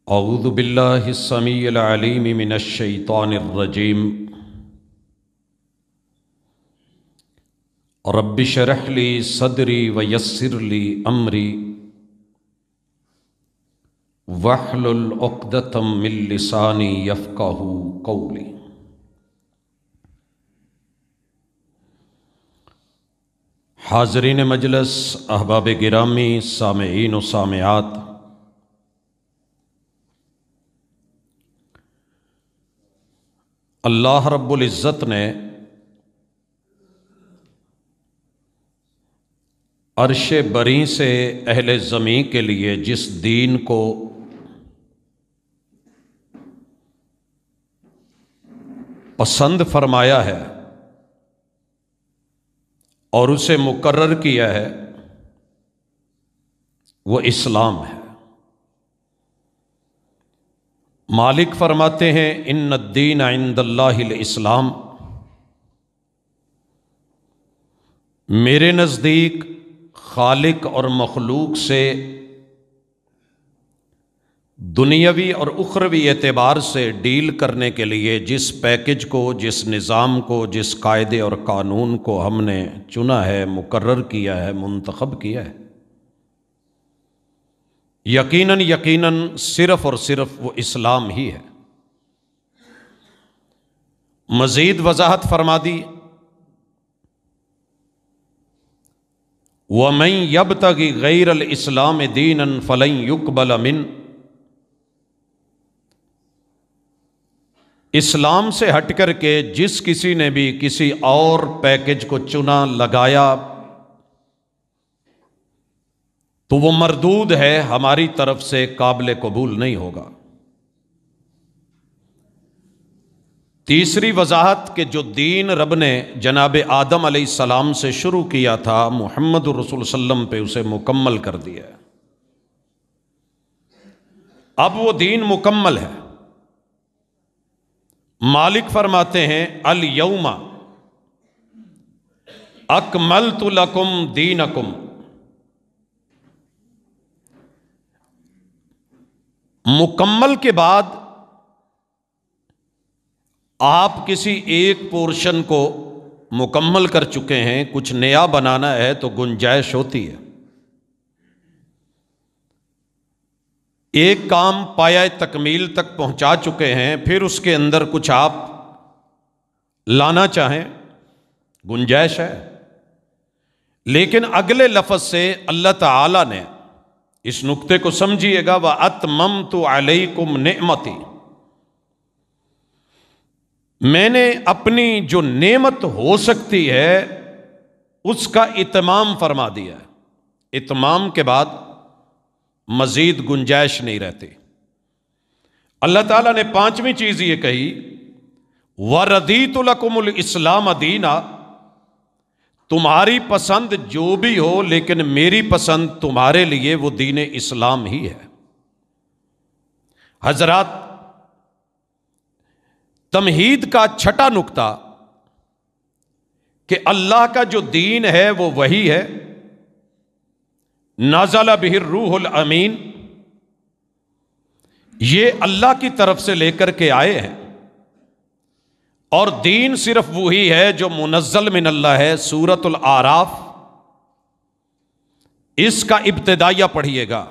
اعوذ باللہ السمیع العلیم من الشیطان الرجیم رب اشرح لی صدری ویسر لی امری واحلل عقدۃ من لسانی یفقہوا قولی۔ حاضرین مجلس، احباب گرامی، سامعین و سامعات، اللہ رب العزت نے عرش بری سے اہل زمین کے لیے جس دین کو پسند فرمایا ہے اور اسے مقرر کیا ہے وہ اسلام ہے۔ مالک فرماتے ہیں ان الدین عند اللہ الاسلام، میرے نزدیک خالق اور مخلوق سے دنیاوی اور اخروی اعتبار سے ڈیل کرنے کے لیے جس پیکج کو، جس نظام کو، جس قاعدے اور قانون کو ہم نے چنا ہے، مقرر کیا ہے، منتخب کیا ہے، یقیناً صرف اور صرف وہ اسلام ہی ہے۔ مزید وضاحت فرما دی، وَمَن يَبْتَغِ غَيْرَ الْإِسْلَامِ دِينًا فَلَن يُقْبَلَ مِنْهُ، اسلام سے ہٹ کر کے جس کسی نے بھی کسی اور پیکج کو چنا، لگایا، تو وہ مردود ہے، ہماری طرف سے قابل قبول نہیں ہوگا۔ تیسری وضاحت کہ جو دین رب نے جناب آدم علیہ السلام سے شروع کیا تھا، محمد الرسول صلی اللہ علیہ وسلم پہ اسے مکمل کر دیا ہے۔ اب وہ دین مکمل ہے۔ مالک فرماتے ہیں الیوم اکملت لکم دینکم، مکمل کے بعد آپ کسی ایک پورشن کو مکمل کر چکے ہیں، کچھ نیا بنانا ہے تو گنجائش ہوتی ہے۔ ایک کام پایہ تکمیل تک پہنچا چکے ہیں، پھر اس کے اندر کچھ آپ لانا چاہیں، گنجائش ہے۔ لیکن اگلے لفظ سے اللہ تعالی نے، اس نقطے کو سمجھیے گا، وَأَتْمَمْتُ عَلَيْكُمْ نِعْمَتِي، میں نے اپنی جو نعمت ہو سکتی ہے اس کا اتمام فرما دیا ہے۔ اتمام کے بعد مزید گنجائش نہیں رہتی۔ اللہ تعالیٰ نے پانچویں چیز یہ کہی، وَرَضِيتُ لَكُمُ الْإِسْلَامَ دِينًا، تمہاری پسند جو بھی ہو لیکن میری پسند تمہارے لیے وہ دین اسلام ہی ہے۔ حضرات، تمہید کا چھٹا نقطہ کہ اللہ کا جو دین ہے وہ وہی ہے، نازل بہ الروح الامین، یہ اللہ کی طرف سے لے کر کے آئے ہیں، اور دین صرف وہی ہے جو منزل من اللہ ہے۔ سورۃ الاعراف اس کا ابتدائیہ پڑھیے گا،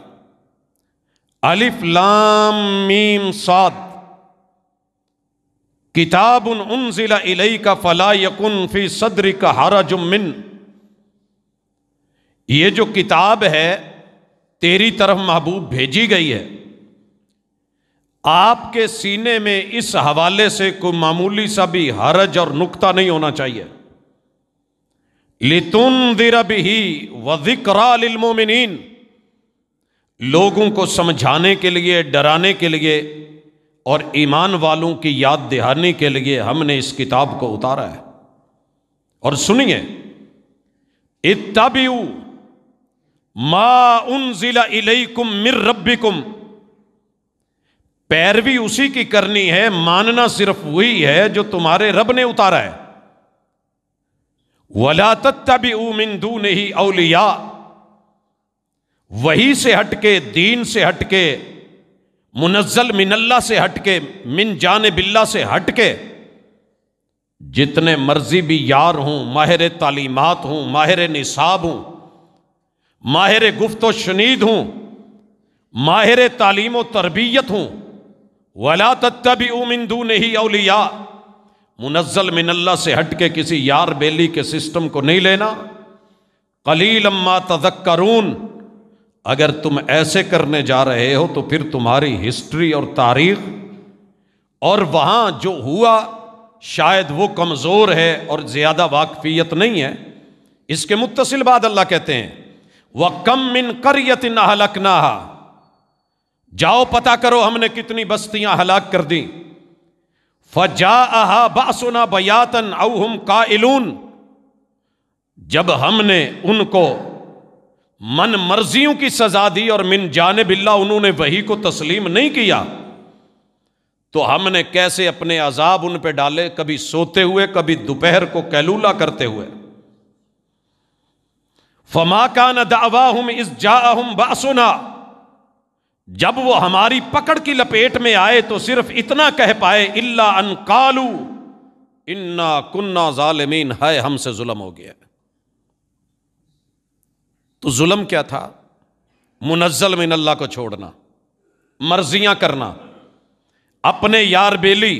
الف لام میم صاد، کتاب انزل الیک فلا یکن فی صدرک حرج من، یہ جو کتاب ہے تیری طرف محبوب بھیجی گئی ہے، آپ کے سینے میں اس حوالے سے کوئی معمولی سا بھی حرج اور نقطہ نہیں ہونا چاہیے۔ لِتُنذِرَ بِهِ وَذِكْرَىٰ لِلْمُؤْمِنِينَ، لوگوں کو سمجھانے کے لیے، ڈرانے کے لیے اور ایمان والوں کی یاد دہانی کے لیے ہم نے اس کتاب کو اتارا ہے۔ اور سنیے، اتبعوا ما انزل الیکم من ربکم، پیروی اسی کی کرنی ہے، ماننا صرف وہی ہے جو تمہارے رب نے اتارا ہے۔ وَلَا تَتَّبِعُوا مِن دُونِهِ أَوْلِيَاءَ، وہی سے ہٹ کے، دین سے ہٹ کے منزل من اللہ سے ہٹ کے، من جانب اللہ سے ہٹ کے جتنے مرضی بھی یار ہوں، ماہر تعلیمات ہوں، ماہر نصاب ہوں، ماہر گفت و شنید ہوں، ماہر تعلیم و تربیت ہوں، وَلَا تَتَّبِعُوا مِن دُونِهِ أَوْلِيَاءَ، منزل من اللہ سے ہٹ کے کسی یار بیلی کے سسٹم کو نہیں لینا۔ قَلِيلًا مَا تَذَكَّرُونَ، اگر تم ایسے کرنے جا رہے ہو تو پھر تمہاری ہسٹری اور تاریخ اور وہاں جو ہوا شاید وہ کمزور ہے اور زیادہ واقفیت نہیں ہے۔ اس کے متصل بعد اللہ کہتے ہیں وَكَم مِّن قَرْيَةٍ أَهْلَكْنَاهَا، جاؤ پتہ کرو ہم نے کتنی بستیاں ہلاک کر دیں۔ فَجَاءَهَا بَأْسُنَا بَيَاتًا أَوْ هُمْ قَائِلُونَ، جب ہم نے ان کو من مرضیوں کی سزا دی اور من جانب اللہ انہوں نے وحی کو تسلیم نہیں کیا، تو ہم نے کیسے اپنے عذاب ان پہ ڈالے، کبھی سوتے ہوئے، کبھی دوپہر کو قیلولہ کرتے ہوئے۔ فَمَا كَانَ دَعْوَاهُمْ إِذْ جَاءَهُمْ بَأْسُنَا، جب وہ ہماری پکڑ کی لپیٹ میں آئے تو صرف اتنا کہہ پائے إِلَّا أَن قَالُوا إِنَّا كُنَّا ظَالِمِينَ، ہے ہم سے ظلم ہو گیا۔ تو ظلم کیا تھا؟ منزل من اللہ کو چھوڑنا، مرضیاں کرنا، اپنے یار بیلی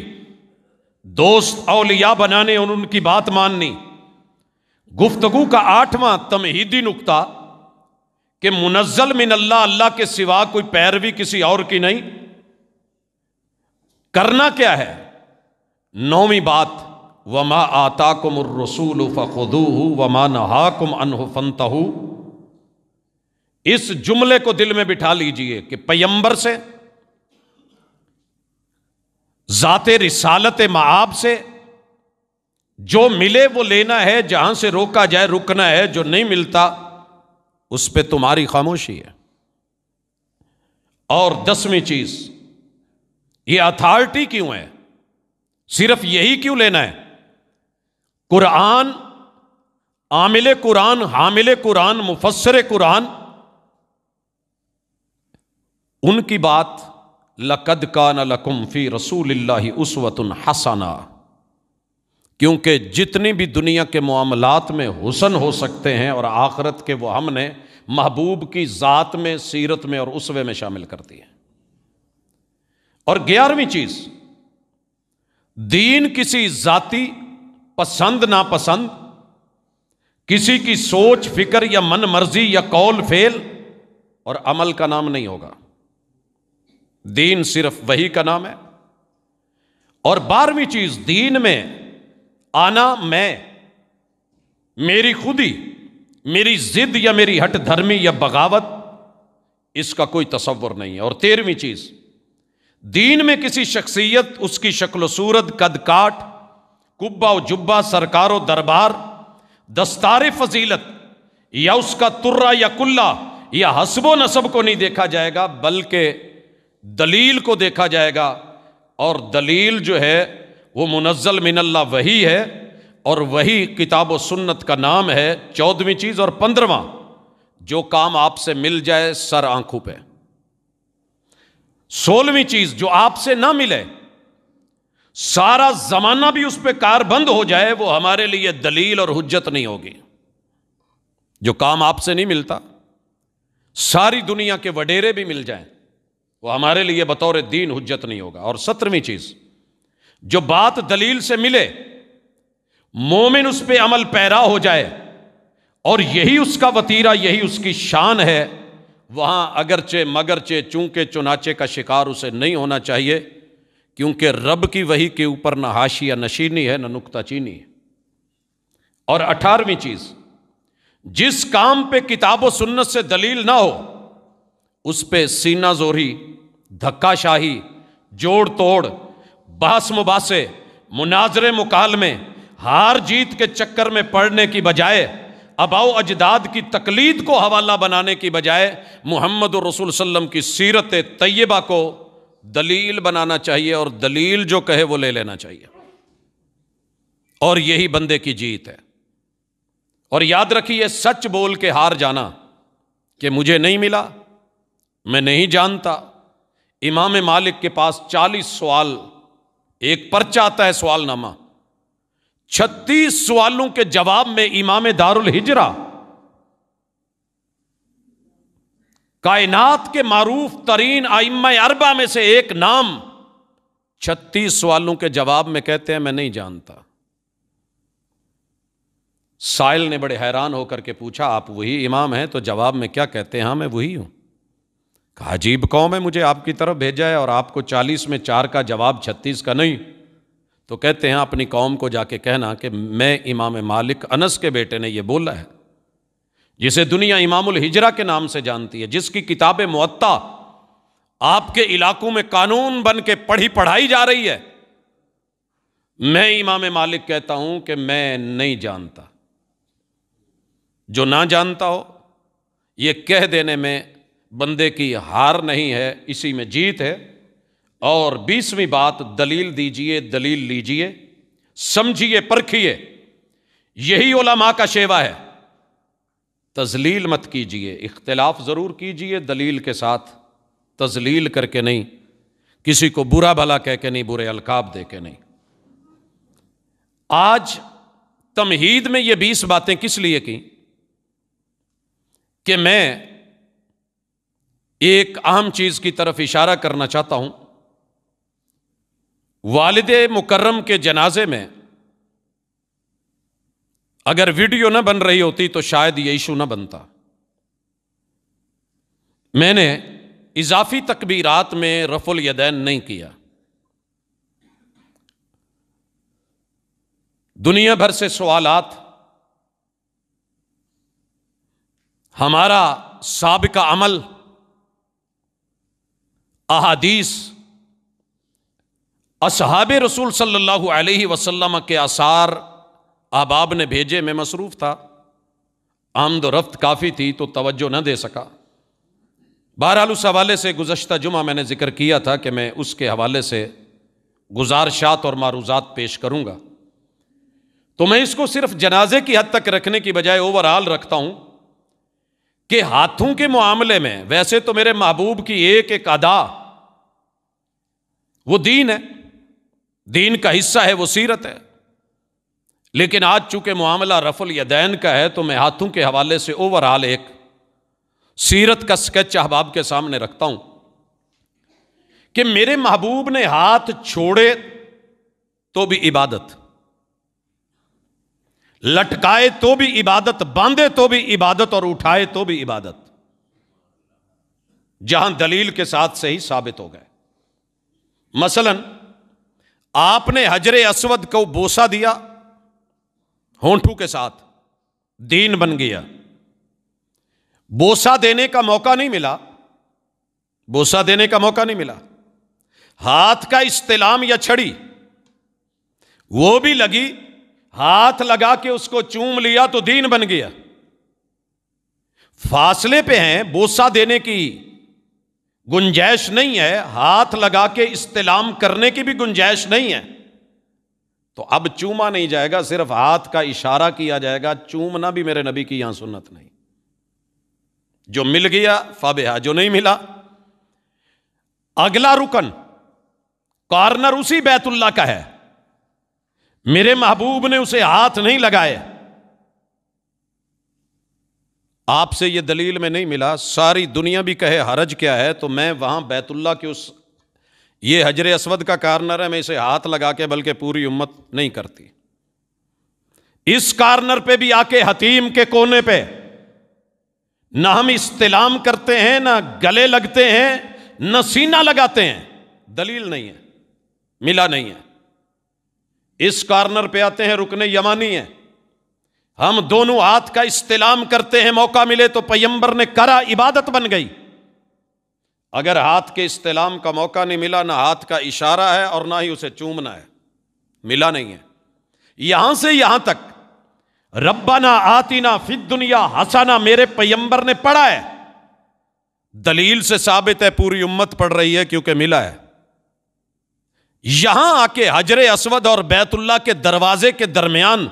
دوست اولیاء بنانے اور ان کی بات ماننی۔ گفتگو کا 8واں تمہیدی نقطہ کہ منزل من اللہ، اللہ کے سوا کوئی پیروی کسی اور کی نہیں۔ کرنا کیا ہے؟ 9ویں بات وَمَا آتَاكُمُ الرَّسُولُ فَخُذُوهُ وَمَا نَهَاكُمْ عَنْهُ فَانْتَهُوا۔ اس جملے کو دل میں بٹھا لیجئے کہ پیغمبر سے، ذات رسالت معاب سے جو ملے وہ لینا ہے، جہاں سے روکا جائے رکنا ہے، جو نہیں ملتا اس پہ تمہاری خاموشی ہے۔ اور 10ویں چیز، یہ اتھارٹی کیوں ہے؟ صرف یہی کیوں لینا ہے؟ قرآن، عامل قرآن، حامل قرآن، مفسر قرآن، ان کی بات لَقَدْ كَانَ لَكُمْ فِي رَسُولِ اللَّهِ أُسْوَةٌ حَسَنَةٌ، کیونکہ جتنی بھی دنیا کے معاملات میں حسن ہو سکتے ہیں اور آخرت کے، وہ ہم نے محبوب کی ذات میں، سیرت میں اور اسوے میں شامل کر دیے۔ اور 11ویں چیز، دین کسی ذاتی پسند ناپسند، کسی کی سوچ فکر یا من مرضی یا قول فعل اور عمل کا نام نہیں ہوگا۔ دین صرف وحی کا نام ہے۔ اور 12ویں چیز، دین میں آنا میں، میری خودی، میری ضد یا میری ہٹ دھرمی یا بغاوت، اس کا کوئی تصور نہیں ہے۔ اور 13ویں چیز، دین میں کسی شخصیت، اس کی شکل و صورت، قد کاٹ، کبا و جبہ، سرکار و دربار، دستار فضیلت یا اس کا ترہ یا کلہ یا حسب و نسب کو نہیں دیکھا جائے گا، بلکہ دلیل کو دیکھا جائے گا۔ اور دلیل جو ہے وہ منزل من اللہ وحی ہے، اور وہی کتاب و سنت کا نام ہے۔ 14ویں چیز اور 15واں، جو کام آپ سے مل جائے سر آنکھوں پہ۔ 16ویں چیز، جو آپ سے نہ ملے، سارا زمانہ بھی اس پہ کار بند ہو جائے، وہ ہمارے لیے دلیل اور حجت نہیں ہوگی۔ جو کام آپ سے نہیں ملتا، ساری دنیا کے وڈیرے بھی مل جائیں، وہ ہمارے لیے بطور دین حجت نہیں ہوگا۔ اور 17ویں چیز، جو بات دلیل سے ملے، مومن اس پہ عمل پیرا ہو جائے، اور یہی اس کا وتیرہ، یہی اس کی شان ہے، وہاں اگرچہ مگرچہ چونکہ چنانچہ کا شکار اسے نہیں ہونا چاہیے، کیونکہ رب کی وحی کے اوپر نہ حاشیہ نشینی ہے، نہ نکتہ چینی ہے۔ اور 18ویں چیز، جس کام پہ کتاب و سنت سے دلیل نہ ہو، اس پہ سینہ زوری، دھکا شاہی، جوڑ توڑ، بحث مباحثے، مناظرے مکالمے، ہار جیت کے چکر میں پڑنے کی بجائے، آباء و اجداد کی تقلید کو حوالہ بنانے کی بجائے، محمد رسول صلی اللہ علیہ وسلم کی سیرت طیبہ کو دلیل بنانا چاہیے، اور دلیل جو کہے وہ لے لینا چاہیے۔ اور یہی بندے کی جیت ہے۔ اور یاد رکھیے، سچ بول کے ہار جانا کہ مجھے نہیں ملا، میں نہیں جانتا، امام مالک کے پاس 40 سوال، ایک پرچہ آتا ہے سوال نامہ، 36 سوالوں کے جواب میں امام دارالہجرہ، کائنات کے معروف ترین ائمہ اربعہ میں سے ایک نام، 36 سوالوں کے جواب میں کہتے ہیں میں نہیں جانتا۔ سائل نے بڑے حیران ہو کر کے پوچھا آپ وہی امام ہیں؟ تو جواب میں کیا کہتے ہیں؟ ہاں میں وہی ہوں۔ کہا عجیب قوم ہے، مجھے آپ کی طرف بھیجا ہے اور آپ کو 40 میں 4 کا جواب 36 کا نہیں۔ تو کہتے ہیں اپنی قوم کو جا کے کہنا کہ میں امام مالک انس کے بیٹے نے یہ بولا ہے، جسے دنیا امام الہجرہ کے نام سے جانتی ہے، جس کی کتاب موطا آپ کے علاقوں میں قانون بن کے پڑھائی جا رہی ہے، میں امام مالک کہتا ہوں کہ میں نہیں جانتا۔ جو نہ جانتا ہو یہ کہہ دینے میں بندے کی ہار نہیں ہے، اسی میں جیت ہے۔ اور 20ویں بات، دلیل دیجئے، دلیل لیجئے، سمجھیے، پرکھیے، یہی علماء کا شیوا ہے۔ تذلیل مت کیجئے، اختلاف ضرور کیجئے دلیل کے ساتھ، تذلیل کر کے نہیں، کسی کو برا بھلا کہہ کے نہیں، برے القاب دے کے نہیں۔ آج تمہید میں یہ 20 باتیں کس لیے کی کہ میں ایک اہم چیز کی طرف اشارہ کرنا چاہتا ہوں۔ والد مکرم کے جنازے میں اگر ویڈیو نہ بن رہی ہوتی تو شاید یہ ایشو نہ بنتا۔ میں نے اضافی تکبیرات میں رفع الیدین نہیں کیا۔ دنیا بھر سے سوالات، ہمارا سابقہ عمل، احادیث، اصحاب رسول صلی اللہ علیہ وسلم کے آثار احباب نے بھیجے، میں مصروف تھا، آمد و رفت کافی تھی تو توجہ نہ دے سکا۔ بہرحال اس حوالے سے گزشتہ جمعہ میں نے ذکر کیا تھا کہ میں اس کے حوالے سے گزارشات اور معروضات پیش کروں گا، تو میں اس کو صرف جنازے کی حد تک رکھنے کی بجائے اوورآل رکھتا ہوں کہ ہاتھوں کے معاملے میں ویسے تو میرے محبوب کی ایک ایک ادا وہ دین ہے، دین کا حصہ ہے، وہ سیرت ہے، لیکن آج چونکہ معاملہ رفع الیدین کا ہے تو میں ہاتھوں کے حوالے سے اوورآل ایک سیرت کا سکیچ احباب کے سامنے رکھتا ہوں کہ میرے محبوب نے ہاتھ چھوڑے تو بھی عبادت، لٹکائے تو بھی عبادت، باندھے تو بھی عبادت، اور اٹھائے تو بھی عبادت، جہاں دلیل کے ساتھ صحیح ثابت ہو گئے۔ مثلا آپ نے حجر اسود کو بوسہ دیا ہونٹوں کے ساتھ، دین بن گیا۔ بوسہ دینے کا موقع نہیں ملا، بوسہ دینے کا موقع نہیں ملا، ہاتھ کا استلام یا چھڑی وہ بھی لگی، ہاتھ لگا کے اس کو چوم لیا تو دین بن گیا۔ فاصلے پہ ہیں، بوسہ دینے کی گنجائش نہیں ہے، ہاتھ لگا کے استلام کرنے کی بھی گنجائش نہیں ہے، تو اب چوما نہیں جائے گا، صرف ہاتھ کا اشارہ کیا جائے گا، چومنا بھی میرے نبی کی یہاں سنت نہیں۔ جو مل گیا فبہا، جو نہیں ملا۔ اگلا رکن، کارنر اسی بیت اللہ کا ہے، میرے محبوب نے اسے ہاتھ نہیں لگائے، آپ سے یہ دلیل میں نہیں ملا، ساری دنیا بھی کہے حرج کیا ہے تو میں وہاں بیت اللہ کے اس یہ حجر اسود کا کارنر ہے، میں اسے ہاتھ لگا کے بلکہ پوری امت نہیں کرتی۔ اس کارنر پہ بھی آ کے حتیم کے کونے پہ نہ ہم استلام کرتے ہیں، نہ گلے لگتے ہیں، نہ سینہ لگاتے ہیں، دلیل نہیں ہے، ملا نہیں ہے۔ اس کارنر پہ آتے ہیں، رکن یمانی ہے، ہم دونوں ہاتھ کا استلام کرتے ہیں، موقع ملے تو پیغمبر نے کرا، عبادت بن گئی۔ اگر ہاتھ کے استلام کا موقع نہیں ملا، نہ ہاتھ کا اشارہ ہے اور نہ ہی اسے چومنا ہے، ملا نہیں ہے۔ یہاں سے یہاں تک ربنا آتنا فی الدنیا حسنہ میرے پیغمبر نے پڑھا ہے، دلیل سے ثابت ہے، پوری امت پڑھ رہی ہے کیونکہ ملا ہے۔ یہاں آ کے حجر اسود اور بیت اللہ کے دروازے کے درمیان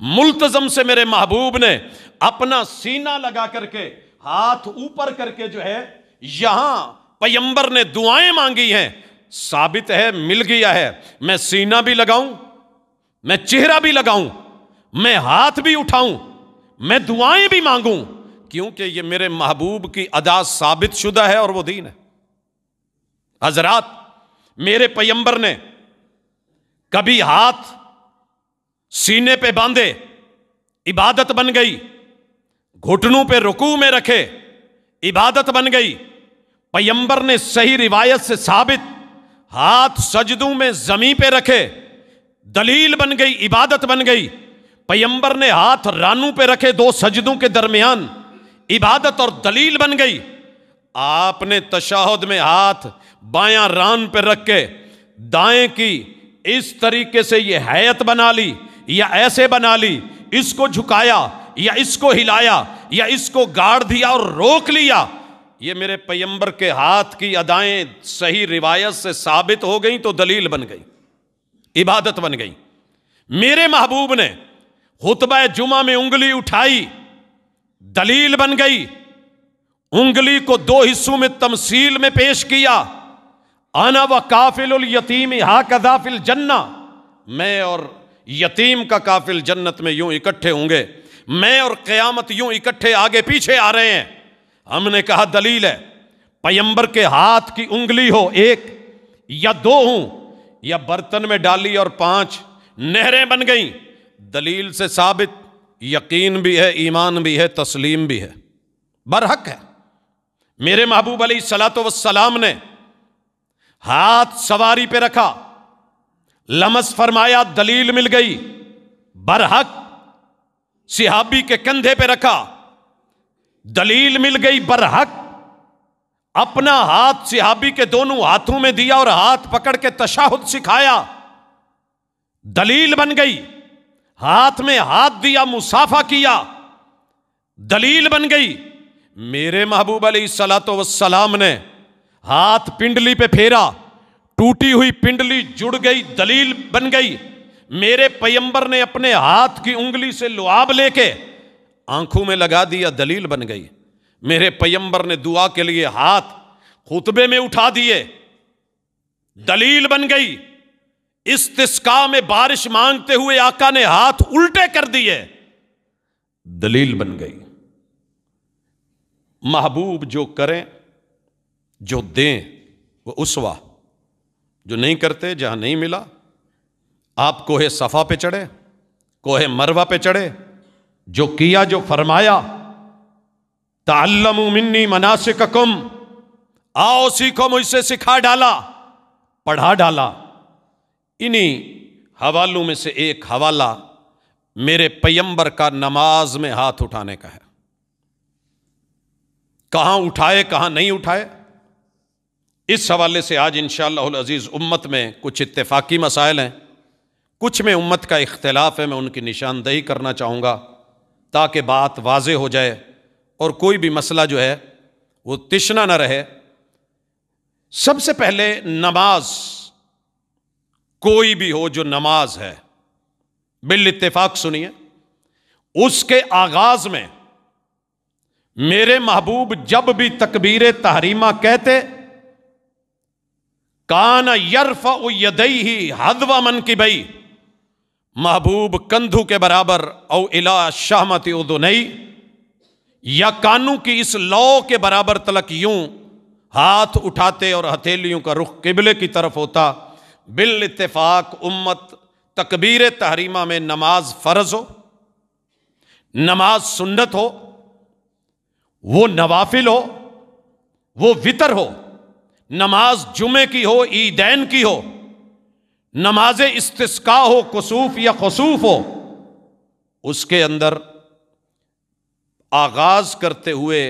ملتزم سے میرے محبوب نے اپنا سینہ لگا کر کے، ہاتھ اوپر کر کے جو ہے یہاں پیغمبر نے دعائیں مانگی ہیں، ثابت ہے، مل گیا ہے۔ میں سینہ بھی لگاؤں، میں چہرہ بھی لگاؤں، میں ہاتھ بھی اٹھاؤں، میں دعائیں بھی مانگوں، کیونکہ یہ میرے محبوب کی ادا ثابت شدہ ہے اور وہ دین ہے۔ حضرات، میرے پیغمبر نے کبھی ہاتھ سینے پہ باندھے، عبادت بن گئی، گھٹنوں پہ رکوع میں رکھے، عبادت بن گئی۔ پیغمبر نے صحیح روایت سے ثابت ہاتھ سجدوں میں زمین پہ رکھے، دلیل بن گئی، عبادت بن گئی۔ پیغمبر نے ہاتھ رانوں پہ رکھے دو سجدوں کے درمیان، عبادت اور دلیل بن گئی۔ آپ نے تشہد میں ہاتھ بایاں ران پہ رکھ کے دائیں کی اس طریقے سے یہ ہیئت بنا لی یا ایسے بنا لی، اس کو جھکایا یا اس کو ہلایا یا اس کو گاڑ دیا اور روک لیا، یہ میرے پیغمبر کے ہاتھ کی ادائیں صحیح روایت سے ثابت ہو گئیں تو دلیل بن گئی، عبادت بن گئی۔ میرے محبوب نے خطبہ جمعہ میں انگلی اٹھائی، دلیل بن گئی۔ انگلی کو دو حصوں میں تمثیل میں پیش کیا، انا و کافل الیتیم ہاکذا فی الجنہ، میں اور یتیم کا کافل جنت میں یوں اکٹھے ہوں گے، میں اور قیامت یوں اکٹھے آگے پیچھے آ رہے ہیں۔ ہم نے کہا دلیل ہے، پیغمبر کے ہاتھ کی انگلی ہو ایک یا دو ہوں، یا برتن میں ڈالی اور 5 نہریں بن گئیں، دلیل سے ثابت، یقین بھی ہے، ایمان بھی ہے، تسلیم بھی ہے، برحق ہے۔ میرے محبوب علیہ الصلوۃ والسلام نے ہاتھ سواری پہ رکھا، لمس فرمایا، دلیل مل گئی، برحق۔ صحابی کے کندھے پہ رکھا، دلیل مل گئی، برحق۔ اپنا ہاتھ صحابی کے دونوں ہاتھوں میں دیا اور ہاتھ پکڑ کے تشہد سکھایا، دلیل بن گئی۔ ہاتھ میں ہاتھ دیا، مصافحہ کیا، دلیل بن گئی۔ میرے محبوب علیہ الصلوۃ والسلام نے ہاتھ پنڈلی پہ پھیرا، ٹوٹی ہوئی پنڈلی جڑ گئی، دلیل بن گئی۔ میرے پیغمبر نے اپنے ہاتھ کی انگلی سے لعاب لے کے آنکھوں میں لگا دیا، دلیل بن گئی۔ میرے پیغمبر نے دعا کے لیے ہاتھ خطبے میں اٹھا دیے، دلیل بن گئی۔ استسقاء میں بارش مانگتے ہوئے آقا نے ہاتھ الٹے کر دیے، دلیل بن گئی۔ محبوب جو کریں، جو دیں، وہ اسوہ، جو نہیں کرتے، جہاں نہیں ملا، آپ کوہ صفا پہ چڑھے، کوہ مروہ پہ چڑھے، جو کیا، جو فرمایا، تعلموا منی مناسککم، آؤ سیکھو مجھ سے، سکھا ڈالا، پڑھا ڈالا۔ انہی حوالوں میں سے ایک حوالہ میرے پیغمبر کا نماز میں ہاتھ اٹھانے کا ہے۔ کہاں اٹھائے، کہاں نہیں اٹھائے، اس حوالے سے آج انشاءاللہ العزیز امت میں کچھ اتفاقی مسائل ہیں، کچھ میں امت کا اختلاف ہے، میں ان کی نشاندہی کرنا چاہوں گا تاکہ بات واضح ہو جائے اور کوئی بھی مسئلہ جو ہے وہ تشنا نہ رہے۔ سب سے پہلے نماز، کوئی بھی ہو جو نماز ہے، بالاتفاق سنیے، اس کے آغاز میں میرے محبوب جب بھی تکبیر تحریمہ کہتے، کان یرفع یدیہ حذو منکبیہ، محبوب کندھوں کے برابر، او الی شہمۃ اذنیہ، یا کانوں کی اس لو کے برابر تلک یوں ہاتھ اٹھاتے اور ہتھیلیوں کا رخ قبلے کی طرف ہوتا۔ بالاتفاق امت تکبیر تحریمہ میں نماز فرض ہو، نماز سنت ہو، وہ نوافل ہو، وہ وتر ہو، نماز جمعے کی ہو، عیدین کی ہو، نماز استسقاء ہو، کسوف یا خسوف ہو، اس کے اندر آغاز کرتے ہوئے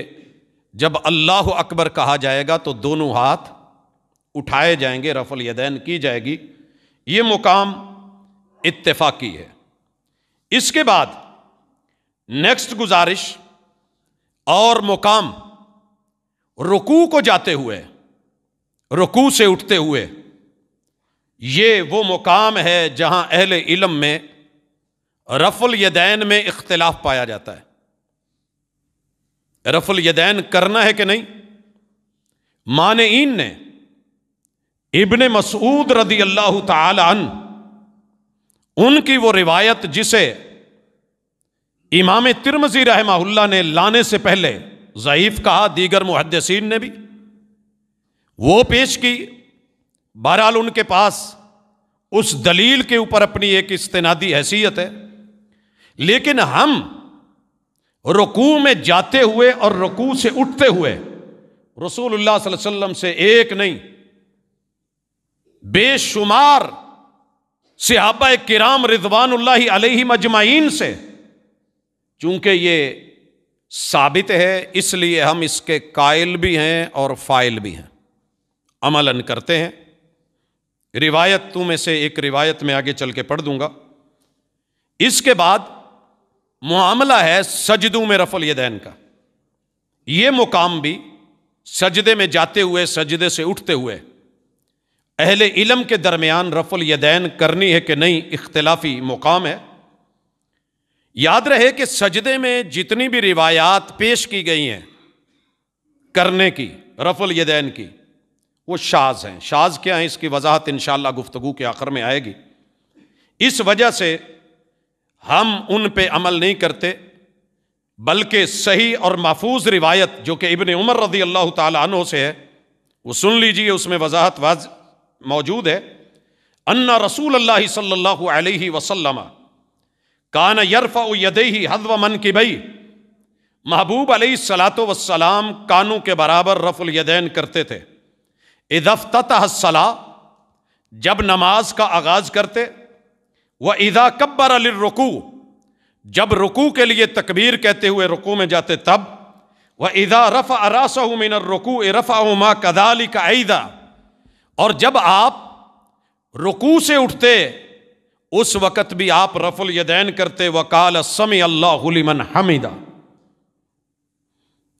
جب اللہ اکبر کہا جائے گا تو دونوں ہاتھ اٹھائے جائیں گے، رفع الیدین کی جائے گی، یہ مقام اتفاقی ہے۔ اس کے بعد نیکسٹ گزارش اور مقام رکوع کو جاتے ہوئے، رکوع سے اٹھتے ہوئے، یہ وہ مقام ہے جہاں اہل علم میں رفع الیدین میں اختلاف پایا جاتا ہے۔ رفع الیدین کرنا ہے کہ نہیں؟ مانعین نے ابن مسعود رضی اللہ تعالی عنہ ان کی وہ روایت جسے امام ترمذی رحمہ اللہ نے لانے سے پہلے ضعیف کہا، دیگر محدثین نے بھی وہ پیش کی، بہرحال ان کے پاس اس دلیل کے اوپر اپنی ایک استنادی حیثیت ہے، لیکن ہم رکوع میں جاتے ہوئے اور رکوع سے اٹھتے ہوئے رسول اللہ صلی اللہ علیہ وسلم سے ایک نہیں بے شمار صحابہ کرام رضوان اللہ علیہم اجمعین سے، چونکہ یہ ثابت ہے اس لیے ہم اس کے قائل بھی ہیں اور فاعل بھی ہیں، عملاً کرتے ہیں۔ روایتوں میں سے ایک روایت میں آگے چل کے پڑھ دوں گا۔ اس کے بعد معاملہ ہے سجدوں میں رفع الیدین کا۔ یہ مقام بھی سجدے میں جاتے ہوئے، سجدے سے اٹھتے ہوئے اہل علم کے درمیان رفع الیدین کرنی ہے کہ نہیں، اختلافی مقام ہے۔ یاد رہے کہ سجدے میں جتنی بھی روایات پیش کی گئی ہیں کرنے کی، رفع الیدین کی، وہ شاذ ہیں۔ شاذ کیا ہیں، اس کی وضاحت انشاءاللہ گفتگو کے آخر میں آئے گی۔ اس وجہ سے ہم ان پہ عمل نہیں کرتے، بلکہ صحیح اور محفوظ روایت جو کہ ابن عمر رضی اللہ تعالی عنہ سے ہے وہ سن لیجئے، اس میں وضاحت موجود ہے۔ ان رسول اللہ صلی اللہ علیہ وسلم کان یرفع یدیہ حذو منکبیہ، محبوب علیہ الصلاۃ والسلام کانوں کے برابر رفع الیدین کرتے تھے۔ اذا افتتح الصلاۃ، جب نماز کا آغاز کرتے، وَإِذَا كَبَّرَ لِلرُّكُوعِ، جب رکوع کے لیے تکبیر کہتے ہوئے رکوع میں جاتے تب، وَإِذَا رَفَعَ رَأْسَهُ مِنَ الرُّكُوعِ رَفَعَهُمَا كَذَلِكَ أَيْضًا، اور جب آپ رکوع سے اٹھتے اس وقت بھی آپ رفع الیدین کرتے۔ وَقَالَ سَمِعَ اللَّهُ لِمَنْ حَمِدَ،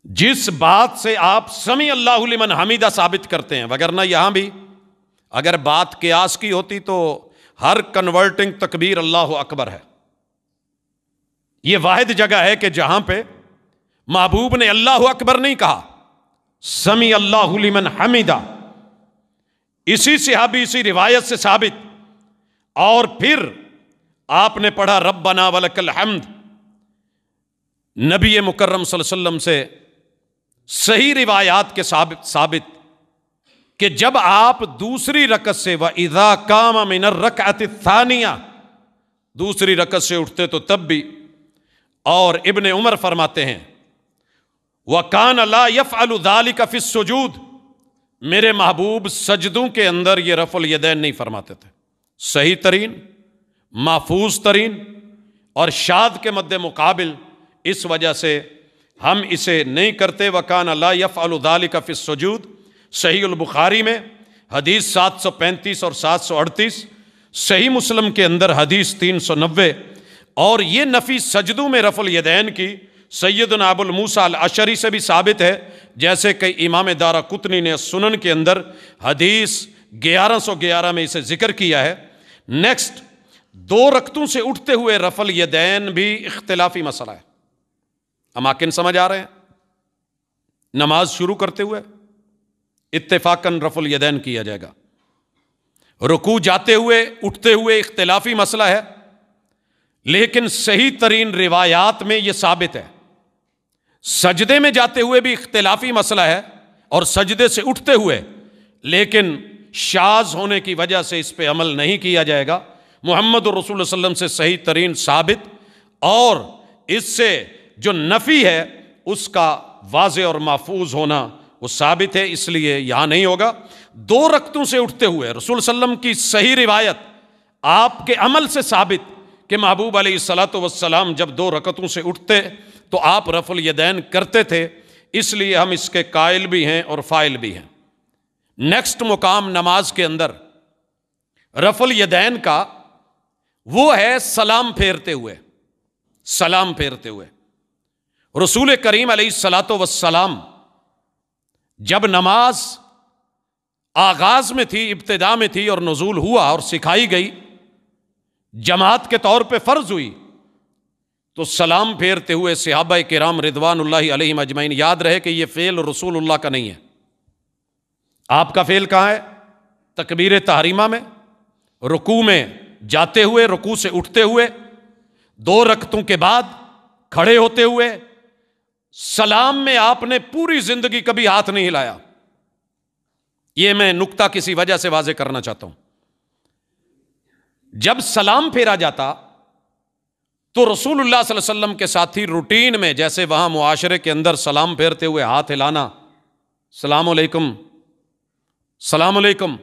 جس بات سے آپ سمیع اللہ لمن حمیدہ ثابت کرتے ہیں، وگرنہ یہاں بھی اگر بات قیاس کی ہوتی تو ہر کنورٹنگ تکبیر اللہ اکبر ہے۔ یہ واحد جگہ ہے کہ جہاں پہ محبوب نے اللہ اکبر نہیں کہا، سمیع اللہ لمن حمیدہ، اسی صحابی اسی روایت سے ثابت۔ اور پھر آپ نے پڑھا ربنا ولک الحمد، نبی مکرم صلی اللہ علیہ وسلم سے صحیح روایات کے ثابت کہ جب آپ دوسری رکعت سے وَإِذَا قَامَ مِنَ الرَّكْعَةِ الثَّانِيَةِ، دوسری رکعت سے اٹھتے تو تب بھی۔ اور ابن عمر فرماتے ہیں وَكَانَ لَا يَفْعَلُ ذَلِكَ فِي السُّجُودِ، میرے محبوب سجدوں کے اندر یہ رفع الیدین نہیں فرماتے تھے۔ صحیح ترین، محفوظ ترین اور شاذ کے مد مقابل اس وجہ سے ہم اسے نہیں کرتے۔ وَكَانَ لَا يَفْعَلُ ذَلِكَ فِي السُّجُودِ، صحیح البخاری میں حدیث 735 اور 738، صحیح مسلم کے اندر حدیث 390۔ اور یہ نفی سجدوں میں رفع الیدین کی سیدنا ابو موسیٰ الاشعری سے بھی ثابت ہے، جیسے کہ امام دارقطنی نے سنن کے اندر حدیث 1111 میں اسے ذکر کیا ہے۔ نیکسٹ، دو رکعتوں سے اٹھتے ہوئے رفع الیدین بھی اختلافی مسئلہ ہے۔ اماکن سمجھ آ رہے ہیں؟ نماز شروع کرتے ہوئے اتفاقاً رفع الیدین کیا جائے گا، رکوع جاتے ہوئے اٹھتے ہوئے اختلافی مسئلہ ہے، لیکن صحیح ترین روایات میں یہ ثابت ہے۔ سجدے میں جاتے ہوئے بھی اختلافی مسئلہ ہے اور سجدے سے اٹھتے ہوئے، لیکن شاذ ہونے کی وجہ سے اس پہ عمل نہیں کیا جائے گا۔ محمد رسول اللہ صلی اللہ علیہ وسلم سے صحیح ترین ثابت، اور اس سے جو نفی ہے اس کا واضح اور محفوظ ہونا وہ ثابت ہے، اس لیے یہاں نہیں ہوگا۔ دو رکعتوں سے اٹھتے ہوئے رسول صلی اللہ علیہ وسلم کی صحیح روایت آپ کے عمل سے ثابت کہ محبوب علیہ الصلاۃ والسلام جب دو رکعتوں سے اٹھتے تو آپ رفع الیدین کرتے تھے، اس لیے ہم اس کے قائل بھی ہیں اور فاعل بھی ہیں۔ نیکسٹ مقام نماز کے اندر رفع الیدین کا وہ ہے سلام پھیرتے ہوئے۔ سلام پھیرتے ہوئے رسول کریم علیہ الصلاۃ والسلام جب نماز آغاز میں تھی، ابتدا میں تھی اور نزول ہوا اور سکھائی گئی، جماعت کے طور پہ فرض ہوئی، تو سلام پھیرتے ہوئے صحابہ کرام رضوان اللہ علیہم اجمعین، یاد رہے کہ یہ فعل رسول اللہ کا نہیں ہے، آپ کا فعل کہاں ہے؟ تکبیر تحریمہ میں، رکوع میں جاتے ہوئے، رکوع سے اٹھتے ہوئے، 2 رکعتوں کے بعد کھڑے ہوتے ہوئے، سلام میں آپ نے پوری زندگی کبھی ہاتھ نہیں ہلایا۔ یہ میں نکتہ کسی وجہ سے واضح کرنا چاہتا ہوں۔ جب سلام پھیرا جاتا تو رسول اللہ صلی اللہ علیہ وسلم کے ساتھی روٹین میں، جیسے وہاں معاشرے کے اندر سلام پھیرتے ہوئے ہاتھ ہلانا، السلام علیکم، السلام علیکم،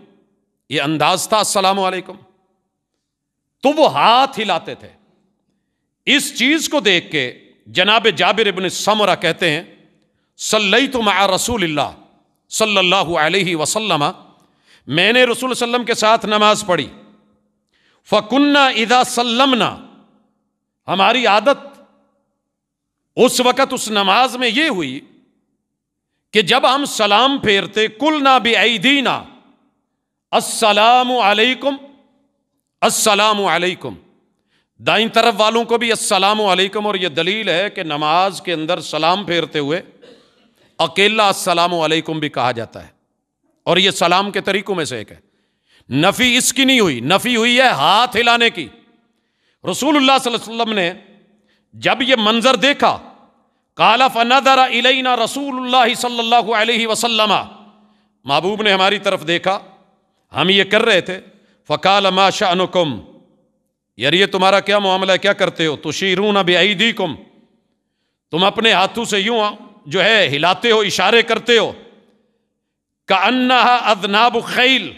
یہ انداز تھا السلام علیکم، تو وہ ہاتھ ہلاتے تھے۔ اس چیز کو دیکھ کے جناب جابر ابن سمرہ کہتے ہیں صلیت مع رسول اللہ صلی اللہ علیہ وسلم، میں نے رسول صلی اللہ علیہ وسلم کے ساتھ نماز پڑھی، فَكُنَّا اِذَا سَلَّمْنَا، ہماری عادت اس وقت اس نماز میں یہ ہوئی کہ جب ہم سلام پھیرتے قُلْنَا بِأَيْدِينَا السلام علیکم، السلام علیکم، دائیں طرف والوں کو بھی السلام علیکم، اور یہ دلیل ہے کہ نماز کے اندر سلام پھیرتے ہوئے اکیلا السلام علیکم بھی کہا جاتا ہے، اور یہ سلام کے طریقوں میں سے ایک ہے۔ نفی اس کی نہیں ہوئی، نفی ہوئی ہے ہاتھ ہلانے کی۔ رسول اللہ صلی اللہ علیہ وسلم نے جب یہ منظر دیکھا، قال فنظر الینا رسول اللہ صلی اللہ علیہ وسلم، محبوب نے ہماری طرف دیکھا، ہم یہ کر رہے تھے، فقال ما شأنکم، یار یہ تمہارا کیا معاملہ ہے، کیا کرتے ہو، تشیرون بایدیکم، تم اپنے ہاتھوں سے یوں جو ہے ہلاتے ہو، اشارے کرتے ہو، کأنہا اذناب خیل،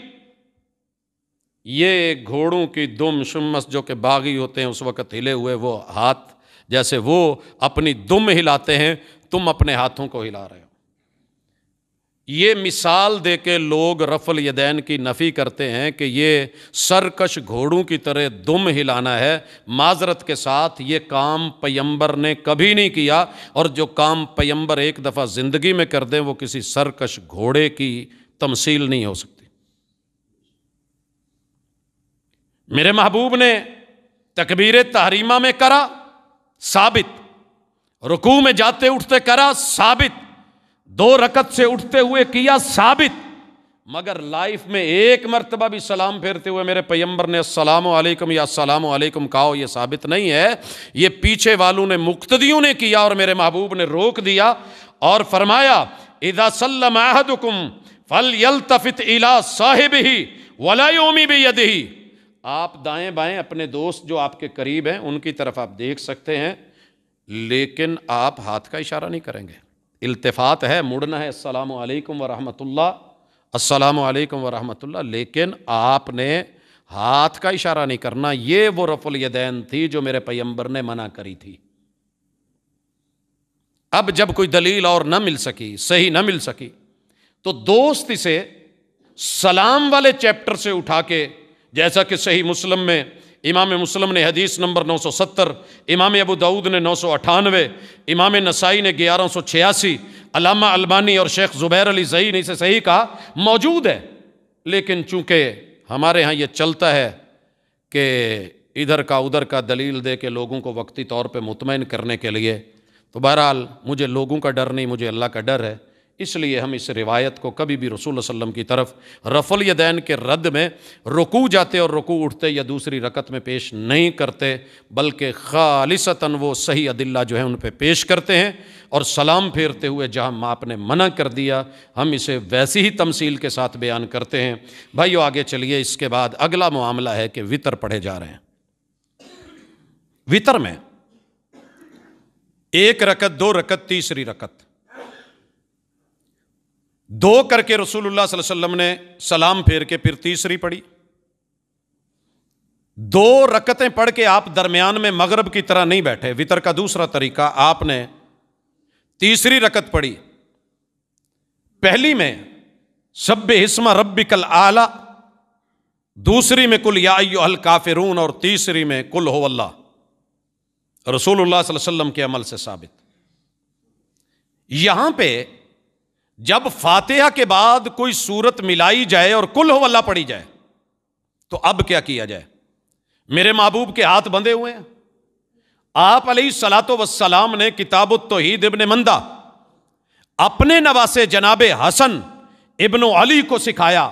یہ گھوڑوں کی دم شمس جو کہ باغی ہوتے ہیں اس وقت ہلے ہوئے وہ ہاتھ، جیسے وہ اپنی دم ہلاتے ہیں تم اپنے ہاتھوں کو ہلا رہے ہو۔ یہ مثال دے کے لوگ رفع الیدین کی نفی کرتے ہیں کہ یہ سرکش گھوڑوں کی طرح دم ہلانا ہے۔ معذرت کے ساتھ یہ کام پیمبر نے کبھی نہیں کیا، اور جو کام پیمبر ایک دفعہ زندگی میں کر دیں وہ کسی سرکش گھوڑے کی تمثیل نہیں ہو سکتی۔ میرے محبوب نے تکبیر تحریمہ میں کرا، ثابت، رکوع میں جاتے اٹھتے کرا، ثابت، 2 رکعت سے اٹھتے ہوئے کیا، ثابت، مگر لائف میں ایک مرتبہ بھی سلام پھیرتے ہوئے میرے پیمبر نے السلام علیکم یا السلام علیکم کہا ہو، یہ ثابت نہیں ہے۔ یہ پیچھے والوں نے، مقتدیوں نے کیا، اور میرے محبوب نے روک دیا اور فرمایا اذا سلم احدکم فلیلتفت الی صاحبہ ولا یومی بیدہ، آپ دائیں بائیں اپنے دوست جو آپ کے قریب ہیں ان کی طرف آپ دیکھ سکتے ہیں، لیکن آپ ہاتھ کا اشارہ نہیں کریں گے۔ التفات ہے، مڑنا ہے، السلام علیکم ورحمۃ اللہ، السلام علیکم ورحمۃ اللہ، لیکن آپ نے ہاتھ کا اشارہ نہیں کرنا۔ یہ وہ رفع الیدین تھی جو میرے پیمبر نے منع کری تھی۔ اب جب کوئی دلیل اور نہ مل سکی، صحیح نہ مل سکی، تو دوست اسے سلام والے چیپٹر سے اٹھا کے، جیسا کہ صحیح مسلم میں امام مسلم نے حدیث نمبر 970، امام ابو داؤد نے 998، امام نسائی نے 1186، علامہ البانی اور شیخ زبیر علی زئی نے اسے صحیح کہا، موجود ہے۔ لیکن چونکہ ہمارے ہاں یہ چلتا ہے کہ ادھر کا ادھر کا دلیل دے کے لوگوں کو وقتی طور پہ مطمئن کرنے کے لیے، تو بہرحال مجھے لوگوں کا ڈر نہیں، مجھے اللہ کا ڈر ہے، اس لیے ہم اس روایت کو کبھی بھی رسول اللہ صلی اللہ علیہ وسلم کی طرف رفع الیدین کے رد میں رکوع جاتے اور رکوع اٹھتے یا دوسری رکعت میں پیش نہیں کرتے، بلکہ خالصتاً وہ صحیح ادلہ جو ہیں ان پہ پیش کرتے ہیں، اور سلام پھیرتے ہوئے جہاں آپ نے منع کر دیا ہم اسے ویسی ہی تمثیل کے ساتھ بیان کرتے ہیں۔ بھائیو آگے چلیے، اس کے بعد اگلا معاملہ ہے کہ وطر پڑھے جا رہے ہیں۔ وطر میں 1 رکعت، 2 رکعت، تیسری رکعت 2 کر کے رسول اللہ صلی اللہ علیہ وسلم نے سلام پھیر کے پھر تیسری پڑھی۔ 2 رکعتیں پڑھ کے آپ درمیان میں مغرب کی طرح نہیں بیٹھے۔ وطر کا دوسرا طریقہ، آپ نے تیسری رکعت پڑھی، پہلی میں سبح اسم ربک الاعلی، دوسری میں قل یا ایھا الکافرون، اور تیسری میں قل ھو اللہ۔ رسول اللہ صلی اللہ علیہ وسلم کے عمل سے ثابت۔ یہاں پہ جب فاتحہ کے بعد کوئی سورت ملائی جائے اور قل ھو اللہ پڑھی جائے تو اب کیا کیا جائے؟ میرے محبوب کے ہاتھ بندھے ہوئے ہیں۔ آپ علیہ الصلاۃ والسلام نے کتاب التوحید ابن مندہ اپنے نواسے جناب حسن ابن علی کو سکھایا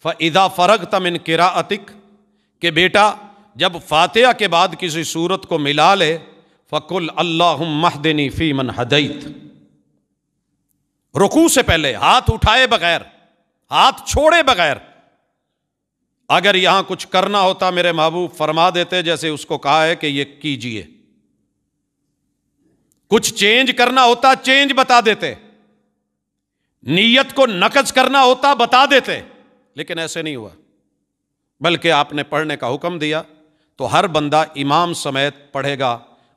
فَإِذَا فَرَغْتَ مِنْ قِرَاءَتِكَ کہ بیٹا جب فاتحہ کے بعد کسی سورت کو ملا لے فَقُلْ اللَّهُمَّ اهْدِنِي فِي مَنْ هَدَيْتَ، رکوع سے پہلے ہاتھ اٹھائے بغیر، ہاتھ چھوڑے بغیر، اگر یہاں کچھ کرنا ہوتا میرے محبوب فرما دیتے جیسے اس کو کہا ہے کہ یہ کیجئے، کچھ چینج کرنا ہوتا چینج بتا دیتے، نیت کو نقض کرنا ہوتا بتا دیتے، لیکن ایسے نہیں ہوا، بلکہ آپ نے پڑھنے کا حکم دیا تو ہر بندہ امام سمیت پڑھے گا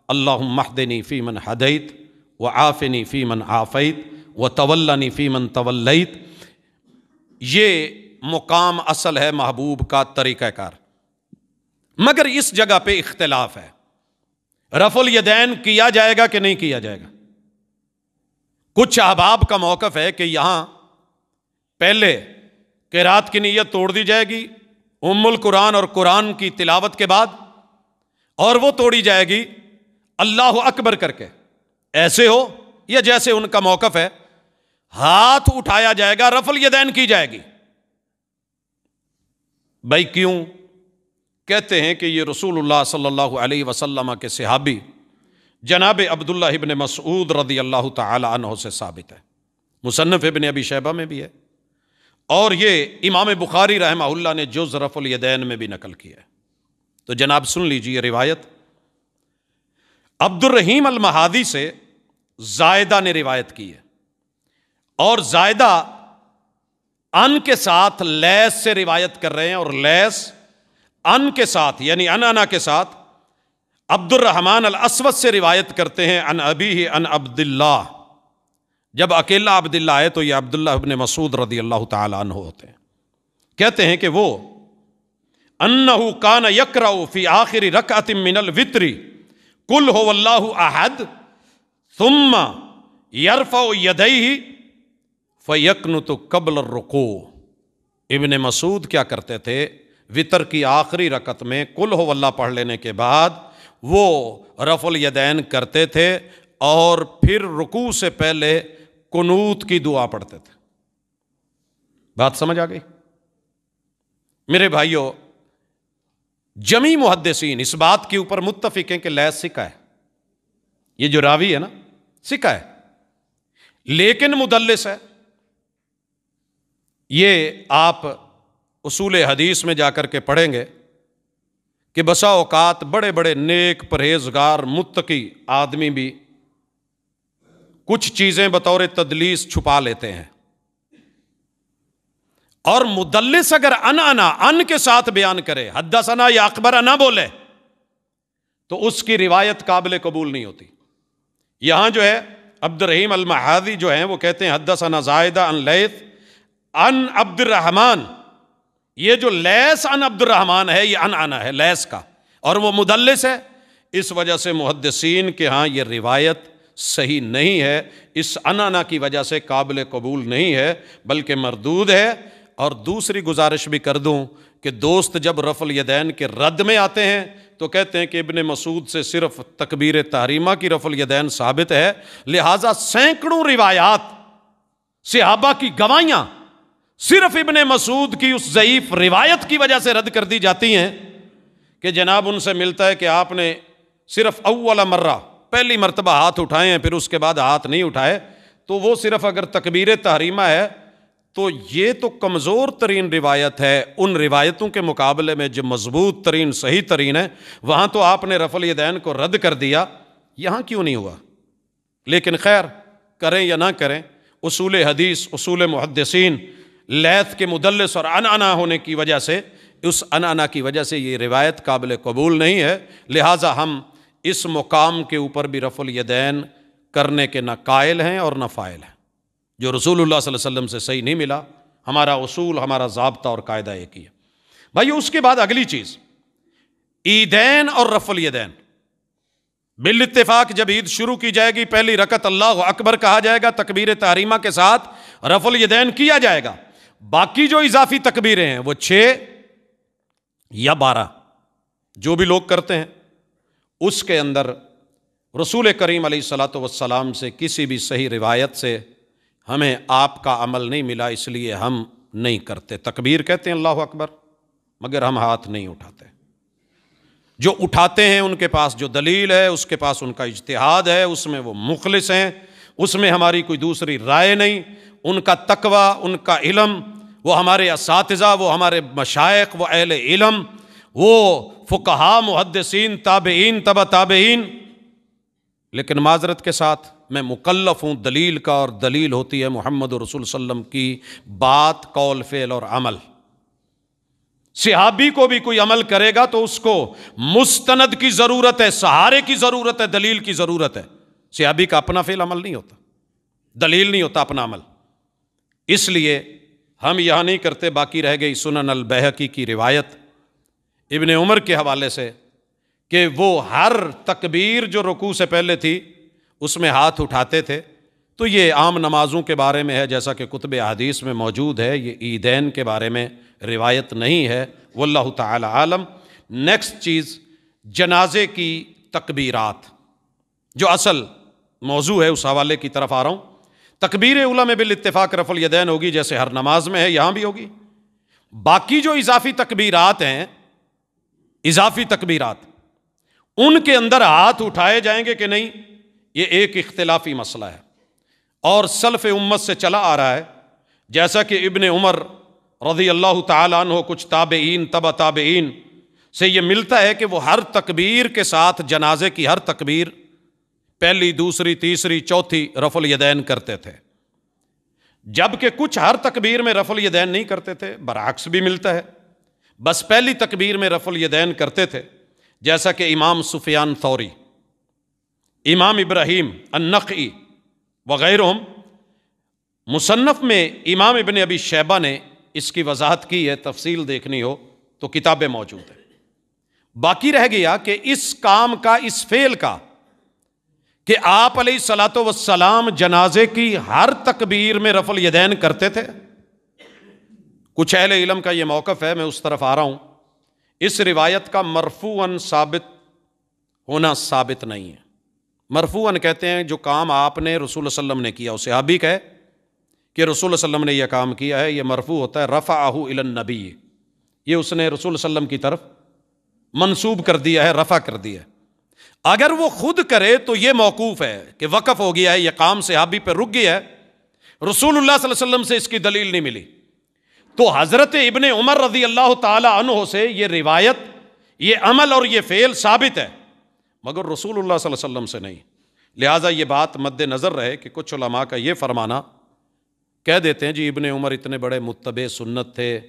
اللہم اہدنی فی من ہدیت وعافنی فی من عافیت وتولنی فی من تولیت۔ یہ مقام اصل ہے محبوب کا طریقہ کار، مگر اس جگہ پہ اختلاف ہے، رفع الیدین کیا جائے گا کہ نہیں کیا جائے گا۔ کچھ احباب کا موقف ہے کہ یہاں پہلے قرات کی نیت توڑ دی جائے گی ام القرآن اور قرآن کی تلاوت کے بعد، اور وہ توڑی جائے گی اللہ اکبر کر کے، ایسے ہو یا جیسے ان کا موقف ہے ہاتھ اٹھایا جائے گا، رفع الیدین کی جائے گی۔ بھائی کیوں؟ کہتے ہیں کہ یہ رسول اللہ صلی اللہ علیہ وسلم کے صحابی جناب عبداللہ ابن مسعود رضی اللہ تعالی عنہ سے ثابت ہے، مصنف ابن ابی شیبہ میں بھی ہے، اور یہ امام بخاری رحمہ اللہ نے جز رفع الیدین میں بھی نقل کیا ہے۔ تو جناب سن لیجیے روایت، عبد الرحیم المہادی سے زائدہ نے روایت کی ہے، اور زائدہ ان کے ساتھ لیس سے روایت کر رہے ہیں، اور لیس ان کے ساتھ یعنی انا کے ساتھ عبد الرحمن الاسود سے روایت کرتے ہیں ان ابیہ ان عبداللہ۔ جب اکیلا عبداللہ ہے تو یہ عبداللہ ابن مسعود رضی اللہ تعالی عنہ ہوتے ہیں۔ کہتے ہیں کہ وہ انہ کان یقرأ فی آخر رکعۃ من الوتر قل هو اللہ احد ثم یرفع یدیہ فیقنت قبل الرکوع۔ ابن مسعود کیا کرتے تھے؟ وتر کی آخری رکعت میں قل هو اللہ پڑھ لینے کے بعد وہ رفع الیدین کرتے تھے، اور پھر رکوع سے پہلے قنوت کی دعا پڑھتے تھے۔ بات سمجھ آ گئی؟ میرے بھائیوں، جمی محدثین اس بات کے اوپر متفق ہیں کہ لیس سکا ہے، یہ جو راوی ہے نا سکا ہے، لیکن مدلس ہے۔ یہ آپ اصول حدیث میں جا کر کے پڑھیں گے کہ بسا اوقات بڑے بڑے نیک پرہیزگار متقی آدمی بھی کچھ چیزیں بطور تدلیس چھپا لیتے ہیں، اور مدلس اگر ان کے ساتھ بیان کرے، حدثنا یا اخبرنا بولے، تو اس کی روایت قابل قبول نہیں ہوتی۔ یہاں جو ہے عبد الرحیم المہادی جو ہیں وہ کہتے ہیں حدثنا زائدہ ان لیث ان عبد الرحمن، یہ جو لیس ان عبد الرحمن ہے یہ انا ہے لیس کا، اور وہ مدلس ہے، اس وجہ سے محدثین کے ہاں یہ روایت صحیح نہیں ہے، اس انا کی وجہ سے قابل قبول نہیں ہے بلکہ مردود ہے۔ اور دوسری گزارش بھی کر دوں کہ دوست جب رفع الیدین کے رد میں آتے ہیں تو کہتے ہیں کہ ابن مسعود سے صرف تکبیر تحریمہ کی رفع الیدین ثابت ہے، لہٰذا سینکڑوں روایات صحابہ کی گواہیاں صرف ابن مسعود کی اس ضعیف روایت کی وجہ سے رد کر دی جاتی ہیں کہ جناب ان سے ملتا ہے کہ آپ نے صرف اول مرہ پہلی مرتبہ ہاتھ اٹھائے ہیں، پھر اس کے بعد ہاتھ نہیں اٹھائے، تو وہ صرف اگر تکبیر تحریمہ ہے تو یہ تو کمزور ترین روایت ہے ان روایتوں کے مقابلے میں جو مضبوط ترین صحیح ترین ہے۔ وہاں تو آپ نے رفع الیدین کو رد کر دیا، یہاں کیوں نہیں ہوا؟ لیکن خیر کریں یا نہ کریں، اصول حدیث اصول محدثین لیث کے مدلس اور انا ہونے کی وجہ سے، اس انا کی وجہ سے یہ روایت قابل قبول نہیں ہے، لہٰذا ہم اس مقام کے اوپر بھی رفع الیدین کرنے کے نہ قائل ہیں اور نہ فاعل ہیں۔ جو رسول اللہ صلی اللہ علیہ وسلم سے صحیح نہیں ملا، ہمارا اصول ہمارا ضابطہ اور قاعدہ ایک ہی ہے۔ بھائی اس کے بعد اگلی چیز عیدین اور رفع الیدین، بالاتفاق جب عید شروع کی جائے گی پہلی رکعت اللہ اکبر کہا جائے گا، تکبیر تحریمہ کے ساتھ رفع الیدین کیا جائے گا، باقی جو اضافی تکبیریں ہیں وہ 6 یا 12 جو بھی لوگ کرتے ہیں، اس کے اندر رسول کریم علیہ الصلوۃ والسلام سے کسی بھی صحیح روایت سے ہمیں آپ کا عمل نہیں ملا اس لیے ہم نہیں کرتے. تکبیر کہتے ہیں اللہ اکبر، مگر ہم ہاتھ نہیں اٹھاتے. جو اٹھاتے ہیں ان کے پاس جو دلیل ہے، اس کے پاس ان کا اجتہاد ہے، اس میں وہ مخلص ہیں، اس میں ہماری کوئی دوسری رائے نہیں. ان کا تقویٰ، ان کا علم، وہ ہمارے اساتذہ، وہ ہمارے مشائخ، وہ اہل علم، وہ فقہاء، محدثین، تابعین، تبع تابعین. لیکن معذرت کے ساتھ میں مکلف ہوں دلیل کا، اور دلیل ہوتی ہے محمد رسول صلی اللہ علیہ وسلم کی بات، قول، فعل اور عمل. صحابی کو بھی کوئی عمل کرے گا تو اس کو مستند کی ضرورت ہے، سہارے کی ضرورت ہے، دلیل کی ضرورت ہے. صحابی کا اپنا فعل عمل نہیں ہوتا، دلیل نہیں ہوتا اپنا عمل. اس لیے ہم یہاں نہیں کرتے. باقی رہ گئی سنن البیہقی کی روایت ابن عمر کے حوالے سے کہ وہ ہر تکبیر جو رکوع سے پہلے تھی اس میں ہاتھ اٹھاتے تھے. تو یہ عام نمازوں کے بارے میں ہے، جیسا کہ کتب احادیث میں موجود ہے. یہ عیدین کے بارے میں روایت نہیں ہے، واللہ تعالی عالم. نیکسٹ چیز جنازے کی تکبیرات، جو اصل موضوع ہے اس حوالے کی طرف آ رہا ہوں. تکبیر اولیٰ میں بالاتفاق رفع الیدین ہوگی، جیسے ہر نماز میں ہے، یہاں بھی ہوگی. باقی جو اضافی تکبیرات ہیں، اضافی تکبیرات، ان کے اندر ہاتھ اٹھائے جائیں گے کہ نہیں، یہ ایک اختلافی مسئلہ ہے، اور سلف امت سے چلا آ رہا ہے. جیسا کہ ابن عمر رضی اللہ تعالیٰ عنہ، کچھ تابعین، تبع تابعین سے یہ ملتا ہے کہ وہ ہر تکبیر کے ساتھ جنازے کی ہر تکبیر، پہلی، دوسری، تیسری، چوتھی، رفع الیدین کرتے تھے. جبکہ کچھ ہر تکبیر میں رفع الیدین نہیں کرتے تھے، برعکس بھی ملتا ہے. بس پہلی تکبیر میں رفع الیدین کرتے تھے، جیسا کہ امام سفیان ثوری، امام ابراہیم النخعی وغیرہم. مصنف میں امام ابن ابی شیبہ نے اس کی وضاحت کی ہے، تفصیل دیکھنی ہو تو کتابیں موجود ہیں. باقی رہ گیا کہ اس کام کا، اس فعل کا، کہ آپ علیہ الصلاۃ والسلام جنازے کی ہر تکبیر میں رفع الیدین کرتے تھے. کچھ اہل علم کا یہ موقف ہے، میں اس طرف آ رہا ہوں. اس روایت کا مرفوعاً ثابت ہونا ثابت نہیں ہے. مرفوعاً کہتے ہیں جو کام آپ نے رسول اللہ صلی اللہ علیہ وسلم نے کیا، اسے صحابی کہے کہ رسول اللہ صلی اللہ علیہ وسلم نے یہ کام کیا ہے، یہ مرفوع ہوتا ہے رفعہ الی النبی، یہ اس نے رسول اللہ صلی اللہ علیہ وسلم کی طرف منسوب کر دیا ہے، رفع کر دیا ہے. اگر وہ خود کرے تو یہ موقوف ہے کہ وقف ہو گیا ہے، یہ کام صحابی پہ رک گیا ہے، رسول اللہ صلی اللہ علیہ وسلم سے اس کی دلیل نہیں ملی. تو حضرت ابن عمر رضی اللہ تعالی عنہ سے یہ روایت، یہ عمل اور یہ فعل ثابت ہے، مگر رسول اللہ صلی اللہ علیہ وسلم سے نہیں. لہٰذا یہ بات مد نظر رہے کہ کچھ علماء کا یہ فرمانا، کہہ دیتے ہیں جی ابن عمر اتنے بڑے متبع سنت تھے،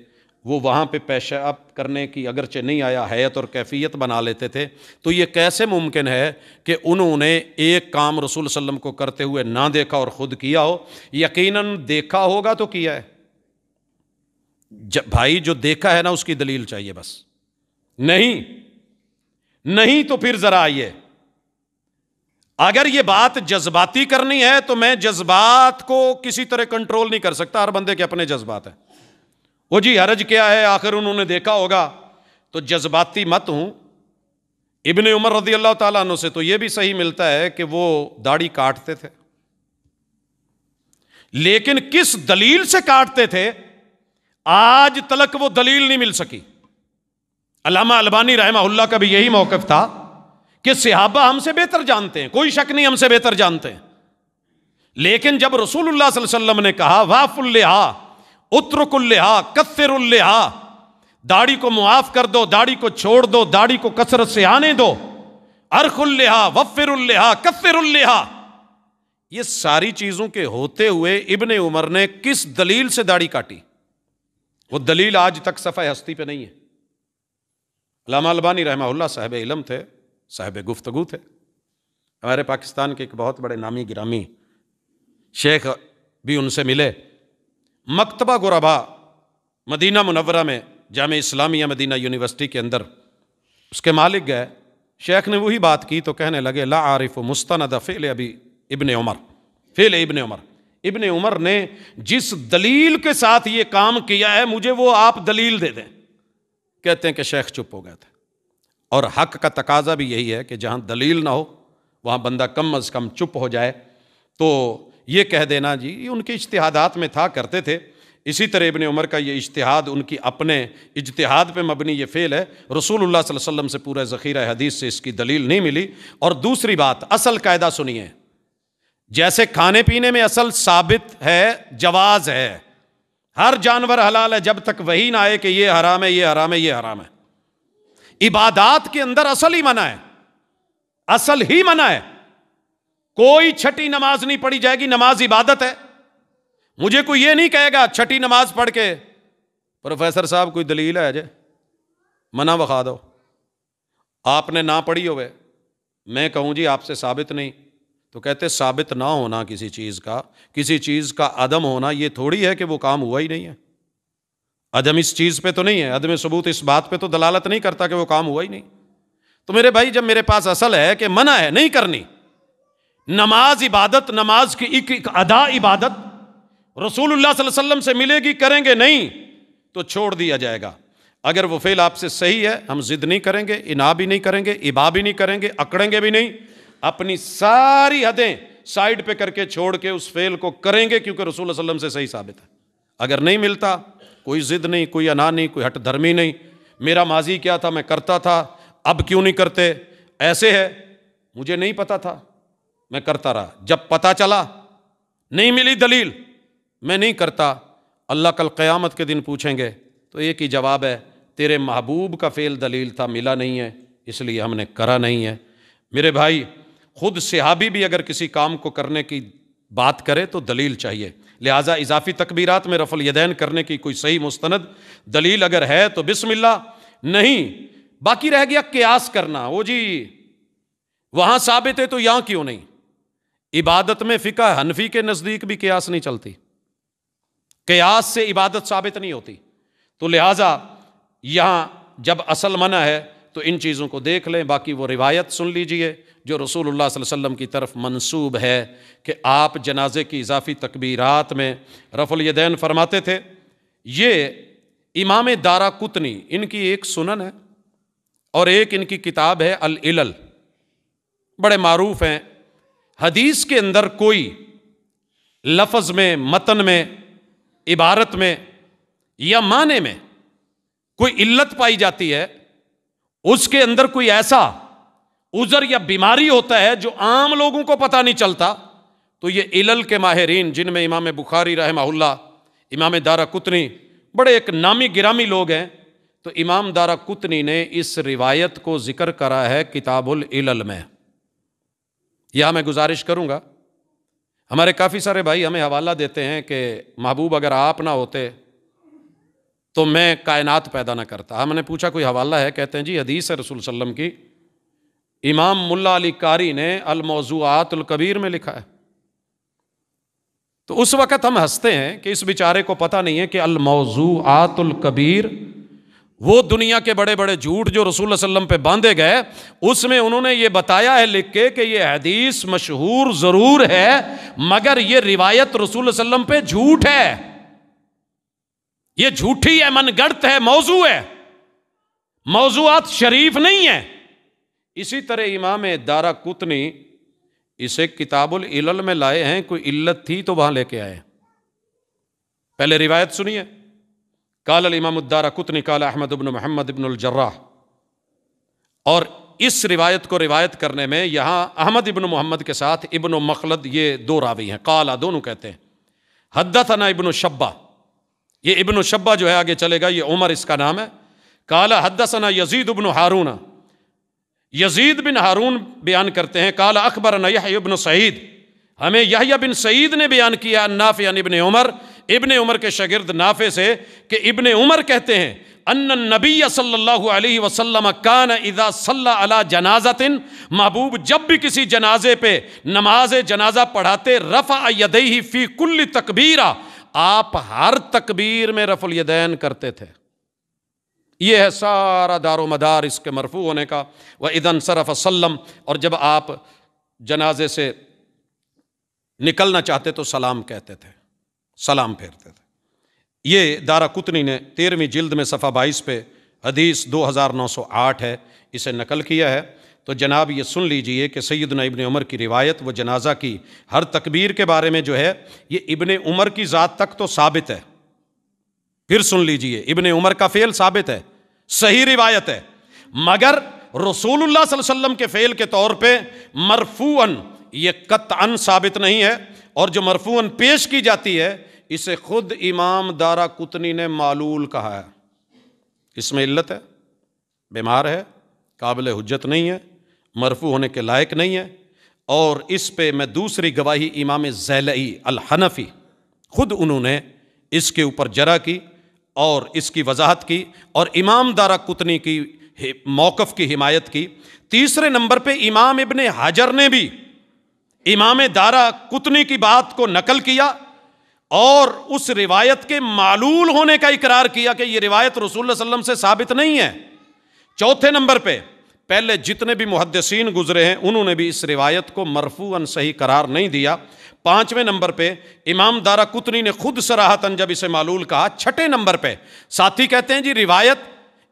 وہ وہاں پہ پیشاب کرنے کی اگرچہ نہیں آیا حیت اور کیفیت بنا لیتے تھے، تو یہ کیسے ممکن ہے کہ انہوں نے ایک کام رسول صلی اللہ علیہ وسلم کو کرتے ہوئے نہ دیکھا اور خود کیا ہو؟ یقیناً دیکھا ہوگا تو کیا ہے. بھائی جو دیکھا ہے نا اس کی دلیل چاہیے، بس نہیں تو پھر ذرا آئیے، اگر یہ بات جذباتی کرنی ہے تو میں جذبات کو کسی طرح کنٹرول نہیں کر سکتا، ہر بندے کے اپنے جذبات ہیں. وہ جی حرج کیا ہے، آخر انہوں نے دیکھا ہوگا، تو جذباتی مت ہوں. ابن عمر رضی اللہ تعالیٰ عنہ سے تو یہ بھی صحیح ملتا ہے کہ وہ داڑھی کاٹتے تھے، لیکن کس دلیل سے کاٹتے تھے آج تلک وہ دلیل نہیں مل سکی. علامہ البانی رحمہ اللہ کا بھی یہی موقف تھا کہ صحابہ ہم سے بہتر جانتے ہیں، کوئی شک نہیں ہم سے بہتر جانتے ہیں، لیکن جب رسول اللہ صلی اللہ علیہ وسلم نے کہا واف اللحا اترک اللحا کثر اللحا، داڑھی کو معاف کر دو، داڑھی کو چھوڑ دو، داڑھی کو کثرت سے آنے دو، ارخ اللحا وفر اللحا کثر اللحا، یہ ساری چیزوں کے ہوتے ہوئے ابن عمر نے کس دلیل سے داڑھی کاٹی؟ وہ دلیل آج تک صفحہ ہستی پہ نہیں ہے. علامہ البانی رحمہ اللہ صاحب علم تھے، صاحب گفتگو تھے. ہمارے پاکستان کے ایک بہت بڑے نامی گرامی شیخ بھی ان سے ملے. مکتبہ غربا مدینہ منورہ میں، جامعہ اسلامیہ مدینہ یونیورسٹی کے اندر اس کے مالک گئے. شیخ نے وہی بات کی تو کہنے لگے لا عارف مستند فعل ابن عمر، فعل ابن عمر، ابن عمر نے جس دلیل کے ساتھ یہ کام کیا ہے مجھے وہ آپ دلیل دے دیں. کہتے ہیں کہ شیخ چپ ہو گئے تھے، اور حق کا تقاضا بھی یہی ہے کہ جہاں دلیل نہ ہو وہاں بندہ کم از کم چپ ہو جائے. تو یہ کہہ دینا جی یہ ان کے اجتہادات میں تھا، کرتے تھے. اسی طرح ابن عمر کا یہ اجتہاد ان کی اپنے اجتہاد پہ مبنی یہ فعل ہے. رسول اللہ صلی اللہ علیہ وسلم سے پورا ذخیرہ حدیث سے اس کی دلیل نہیں ملی. اور دوسری بات، اصل قاعدہ سنیے، جیسے کھانے پینے میں اصل ثابت ہے جواز ہے، ہر جانور حلال ہے جب تک وہی نہ آئے کہ یہ حرام ہے یہ حرام ہے یہ حرام ہے. عبادات کے اندر اصل ہی منع ہے، اصل ہی منع ہے. کوئی چھٹی نماز نہیں پڑھی جائے گی، نماز عبادت ہے. مجھے کوئی یہ نہیں کہے گا چھٹی نماز پڑھ کے پروفیسر صاحب کوئی دلیل ہے جے منع بخا دو. آپ نے نہ پڑھی ہوئے، میں کہوں جی آپ سے ثابت نہیں، تو کہتے ثابت نہ ہونا کسی چیز کا عدم ہونا یہ تھوڑی ہے کہ وہ کام ہوا ہی نہیں ہے. عدم اس چیز پہ تو نہیں ہے، عدم ثبوت اس بات پہ تو دلالت نہیں کرتا کہ وہ کام ہوا ہی نہیں. تو میرے بھائی جب میرے پاس اصل ہے کہ منع ہے نہیں کرنی، نماز عبادت، نماز کی ایک ادا عبادت رسول اللہ صلی اللہ علیہ وسلم سے ملے گی، کریں گے نہیں تو چھوڑ دیا جائے گا. اگر وہ فعل آپ سے صحیح ہے ہم ضد نہیں کریں گے، انا بھی نہیں کریں گے، ابا بھی نہیں کریں گے، اکڑیں گے بھی نہیں، اپنی ساری حدیں سائیڈ پہ کر کے چھوڑ کے اس فعل کو کریں گے کیونکہ رسول اللہ علیہ وسلم سے صحیح ثابت ہے. اگر نہیں ملتا کوئی ضد نہیں، کوئی انا نہیں، کوئی ہٹ دھرمی نہیں، میرا ماضی کیا تھا میں کرتا تھا اب کیوں نہیں کرتے، ایسے ہے مجھے نہیں پتا تھا میں کرتا رہا، جب پتا چلا نہیں ملی دلیل میں نہیں کرتا. اللہ کل قیامت کے دن پوچھیں گے تو ایک ہی جواب ہے، تیرے محبوب کا فعل دلیل تھا ملا نہیں ہے اس لیے ہم نے کرا نہیں ہے. میرے بھائی خود صحابی بھی اگر کسی کام کو کرنے کی بات کرے تو دلیل چاہیے. لہٰذا اضافی تکبیرات میں رفع الیدین کرنے کی کوئی صحیح مستند دلیل اگر ہے تو بسم اللہ، نہیں. باقی رہ گیا قیاس کرنا، وہ جی وہاں ثابت ہے تو یہاں کیوں نہیں. عبادت میں فقہ حنفی کے نزدیک بھی قیاس نہیں چلتی، قیاس سے عبادت ثابت نہیں ہوتی. تو لہٰذا یہاں جب اصل منع ہے تو ان چیزوں کو دیکھ لیں. باقی وہ روایت سن لیجئے جو رسول اللہ صلی اللہ علیہ وسلم کی طرف منسوب ہے کہ آپ جنازے کی اضافی تکبیرات میں رفع الیدین فرماتے تھے. یہ امام دارقطنی ان کی ایک سنن ہے اور ایک ان کی کتاب ہے العلل، بڑے معروف ہیں. حدیث کے اندر کوئی لفظ میں، متن میں، عبارت میں یا معنی میں کوئی علت پائی جاتی ہے، اس کے اندر کوئی ایسا عذر یا بیماری ہوتا ہے جو عام لوگوں کو پتہ نہیں چلتا، تو یہ علل کے ماہرین جن میں امام بخاری رحمہ اللہ، امام دارقطنی بڑے ایک نامی گرامی لوگ ہیں، تو امام دارقطنی نے اس روایت کو ذکر کرا ہے کتاب العلل میں. یہاں میں گزارش کروں گا، ہمارے کافی سارے بھائی ہمیں حوالہ دیتے ہیں کہ محبوب اگر آپ نہ ہوتے تو میں کائنات پیدا نہ کرتا. ہم نے پوچھا کوئی حوالہ ہے؟ کہتے ہیں جی حدیث ہے رسول صلی اللہ علیہ وسلم کی، امام ملا علی قاری نے الموضوعات الکبیر میں لکھا ہے. تو اس وقت ہم ہنستے ہیں کہ اس بیچارے کو پتہ نہیں ہے کہ الموضوعات الکبیر وہ دنیا کے بڑے بڑے جھوٹ جو رسول اللہ صلی اللہ علیہ وسلم پہ باندھے گئے، اس میں انہوں نے یہ بتایا ہے لکھ کے کہ یہ حدیث مشہور ضرور ہے مگر یہ روایت رسول اللہ علیہ وسلم پہ جھوٹ ہے، یہ جھوٹی ہے، من گڑت ہے، موضوع ہے، موضوعات شریف نہیں ہے. اسی طرح امام دارقطنی اسے کتاب العلل میں لائے ہیں، کوئی علت تھی تو وہاں لے کے آئے. پہلے روایت سنیے. قال الامام الدارقطنی قال احمد بن محمد بن الجراح. اور اس روایت کو روایت کرنے میں یہاں احمد ابن محمد کے ساتھ ابن مخلد یہ دو راوی ہیں، قال دونوں کہتے ہیں. حدثنا ابن شبہ، یہ ابن شبہ جو ہے آگے چلے گا، یہ عمر اس کا نام ہے. قال حدثنا یزید بن ہارون، یزید بن ہارون بیان کرتے ہیں. قال اخبرنا یحیی بن سعید، ہمیں یحییٰ بن سعید نے بیان کیا نافع عن ابن عمر، ابن عمر کے شاگرد نافع سے کہ ابن عمر کہتے ہیں ان النبی صلی اللہ علیہ وسلم کان اذا صلی علی جنازۃ، محبوب جب بھی کسی جنازے پہ نماز جنازہ پڑھاتے، رفع یدیہ فی کل تکبیرہ، آپ ہر تکبیر میں رفع الیدین کرتے تھے. یہ ہے سارا دار و مدار اس کے مرفوع ہونے کا. وَإِذَا انصرف سلم، اور جب آپ جنازے سے نکلنا چاہتے تو سلام کہتے تھے، سلام پھیرتے تھے. یہ دارقطنی نے 13ویں جلد میں صفحہ 22 پہ حدیث 2908 ہے، اسے نقل کیا ہے. تو جناب یہ سن لیجئے کہ سیدنا ابن عمر کی روایت وہ جنازہ کی ہر تکبیر کے بارے میں جو ہے یہ ابن عمر کی ذات تک تو ثابت ہے. پھر سن لیجئے ابن عمر کا فعل ثابت ہے، صحیح روایت ہے، مگر رسول اللہ صلی اللہ علیہ وسلم کے فعل کے طور پہ مرفوعاً یہ قطعاً ثابت نہیں ہے، اور جو مرفوعاً پیش کی جاتی ہے اسے خود امام دارقطنی نے معلول کہا ہے. اس میں علت ہے، بیمار ہے، قابل حجت نہیں ہے، مرفوع ہونے کے لائق نہیں ہے. اور اس پہ میں دوسری گواہی امام زیلعی الحنفی خود انہوں نے اس کے اوپر جرح کی اور اس کی وضاحت کی، اور امام دارقطنی کی موقف کی حمایت کی. تیسرے نمبر پہ امام ابن حجر نے بھی امام دارقطنی کی بات کو نقل کیا اور اس روایت کے معلول ہونے کا اقرار کیا کہ یہ روایت رسول اللہ صلی اللہ علیہ وسلم سے ثابت نہیں ہے. چوتھے نمبر پہ پہلے جتنے بھی محدثین گزرے ہیں انہوں نے بھی اس روایت کو مرفوعاً صحیح قرار نہیں دیا. پانچویں نمبر پہ امام دارقطنی نے خود صراحتاً جب اسے معلول کہا. چھٹے نمبر پہ ساتھی کہتے ہیں جی روایت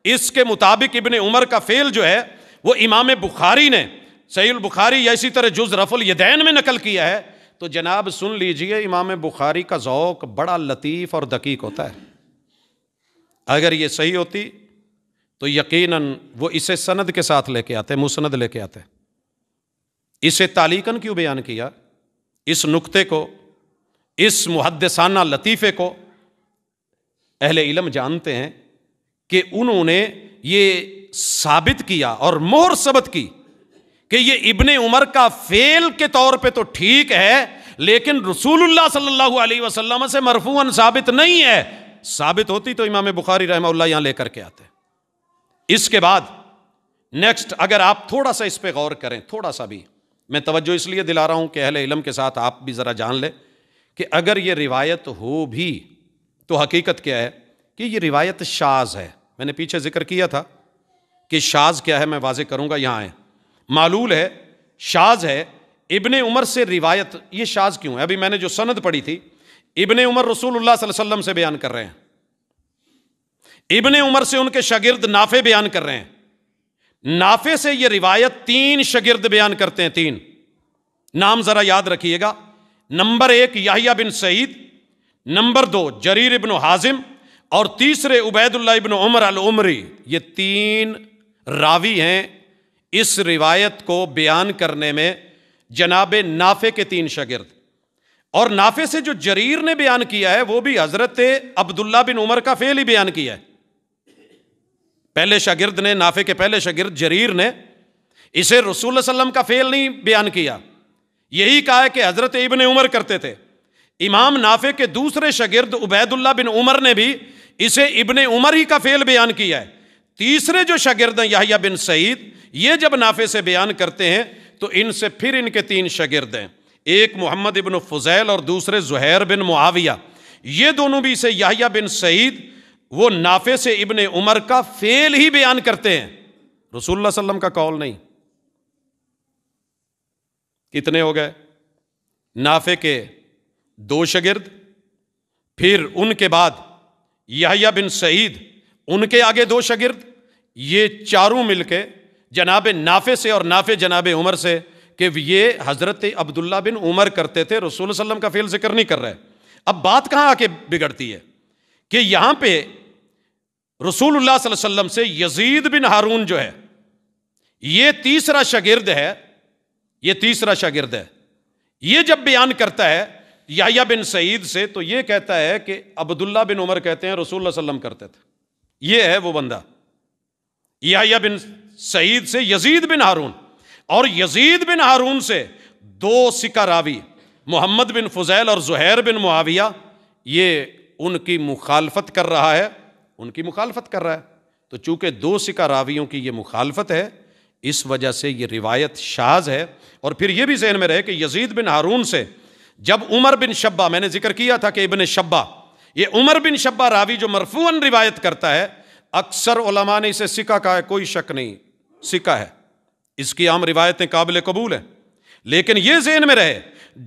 اس کے مطابق ابن عمر کا فعل جو ہے وہ امام بخاری نے صحیح البخاری یا اسی طرح جز رفع الیدین میں نقل کیا ہے. تو جناب سن لیجئے امام بخاری کا ذوق بڑا لطیف اور دقیق ہوتا ہے. اگر یہ صحیح ہوتی تو یقیناً وہ اسے سند کے ساتھ لے کے آتے، مسند لے کے آتے. اسے تعلیقاً کیوں بیان کیا؟ اس نقطے کو، اس محدثانہ لطیفے کو اہل علم جانتے ہیں کہ انہوں نے یہ ثابت کیا اور مہر ثبت کی کہ یہ ابن عمر کا فعل کے طور پہ تو ٹھیک ہے لیکن رسول اللہ صلی اللہ علیہ وسلم سے مرفوعاً ثابت نہیں ہے. ثابت ہوتی تو امام بخاری رحمہ اللہ یہاں لے کر کے آتے. اس کے بعد نیکسٹ اگر آپ تھوڑا سا اس پہ غور کریں، تھوڑا سا بھی، میں توجہ اس لیے دلا رہا ہوں کہ اہل علم کے ساتھ آپ بھی ذرا جان لیں کہ اگر یہ روایت ہو بھی تو حقیقت کیا ہے کہ یہ روایت شاذ ہے. میں نے پیچھے ذکر کیا تھا کہ شاذ کیا ہے، میں واضح کروں گا. یہاں ہے معلول ہے، شاذ ہے. ابن عمر سے روایت یہ شاذ کیوں ہے؟ ابھی میں نے جو سند پڑھی تھی ابن عمر رسول اللہ صلی اللہ علیہ وسلم سے بیان کر رہے ہیں، ابن عمر سے ان کے شاگرد نافع بیان کر رہے ہیں. نافع سے یہ روایت 3 شاگرد بیان کرتے ہیں. 3 نام ذرا یاد رکھیے گا. نمبر 1 یحییٰ بن سعید، نمبر 2 جریر ابن حازم، اور تیسرے عبید اللہ ابن عمر العمری. یہ 3 راوی ہیں اس روایت کو بیان کرنے میں جناب نافع کے 3 شاگرد. اور نافع سے جو جریر نے بیان کیا ہے وہ بھی حضرت عبداللہ بن عمر کا فعل ہی بیان کیا ہے. پہلے شاگرد نے، نافع کے پہلے شاگرد جریر نے اسے رسول اللہ صلی اللہ علیہ وسلم کا فعل نہیں بیان کیا، یہی کہا ہے کہ حضرت ابن عمر کرتے تھے. امام نافع کے دوسرے شاگرد عبید اللہ بن عمر نے بھی اسے ابن عمر ہی کا فعل بیان کیا ہے. تیسرے جو شاگرد ہیں یحییٰ بن سعید، یہ جب نافع سے بیان کرتے ہیں تو ان سے پھر ان کے 3 شاگرد ہیں، ایک محمد ابن فضیل اور دوسرے زہیر بن معاویہ. یہ دونوں بھی اسے یحییٰ بن سعید وہ نافع سے ابن عمر کا فعل ہی بیان کرتے ہیں، رسول اللہ صلی اللہ علیہ وسلم کا قول نہیں. کتنے ہو گئے؟ نافع کے 2 شاگرد، پھر ان کے بعد یحییٰ بن سعید، ان کے آگے 2 شاگرد، یہ چاروں مل کے جناب نافع سے اور نافع جناب عمر سے کہ یہ حضرت عبداللہ بن عمر کرتے تھے، رسول اللہ صلی اللہ علیہ وسلم کا فعل ذکر نہیں کر رہے. اب بات کہاں آ کے بگڑتی ہے کہ یہاں پہ رسول اللہ صلی اللہ علیہ وسلم سے یزید بن ہارون جو ہے یہ تیسرا شاگرد ہے، یہ جب بیان کرتا ہے یحییٰ بن سعید سے تو یہ کہتا ہے کہ عبداللہ بن عمر کہتے ہیں رسول اللہ صلی اللہ علیہ وسلم کرتے تھے. یہ ہے وہ بندہ یحییٰ بن سعید سے یزید بن ہارون، اور یزید بن ہارون سے 2 ثقہ راوی محمد بن فضیل اور زہیر بن معاویہ، یہ ان کی مخالفت کر رہا ہے. تو چونکہ 2 ثقہ راویوں کی یہ مخالفت ہے اس وجہ سے یہ روایت شاذ ہے. اور پھر یہ بھی ذہن میں رہے کہ یزید بن ہارون سے جب عمر بن شبہ، میں نے ذکر کیا تھا کہ ابن شبہ، یہ عمر بن شبہ راوی جو مرفوعاً روایت کرتا ہے، اکثر علماء نے اسے ثقہ کہا ہے، کوئی شک نہیں ثقہ ہے، اس کی عام روایتیں قابل قبول ہیں. لیکن یہ ذہن میں رہے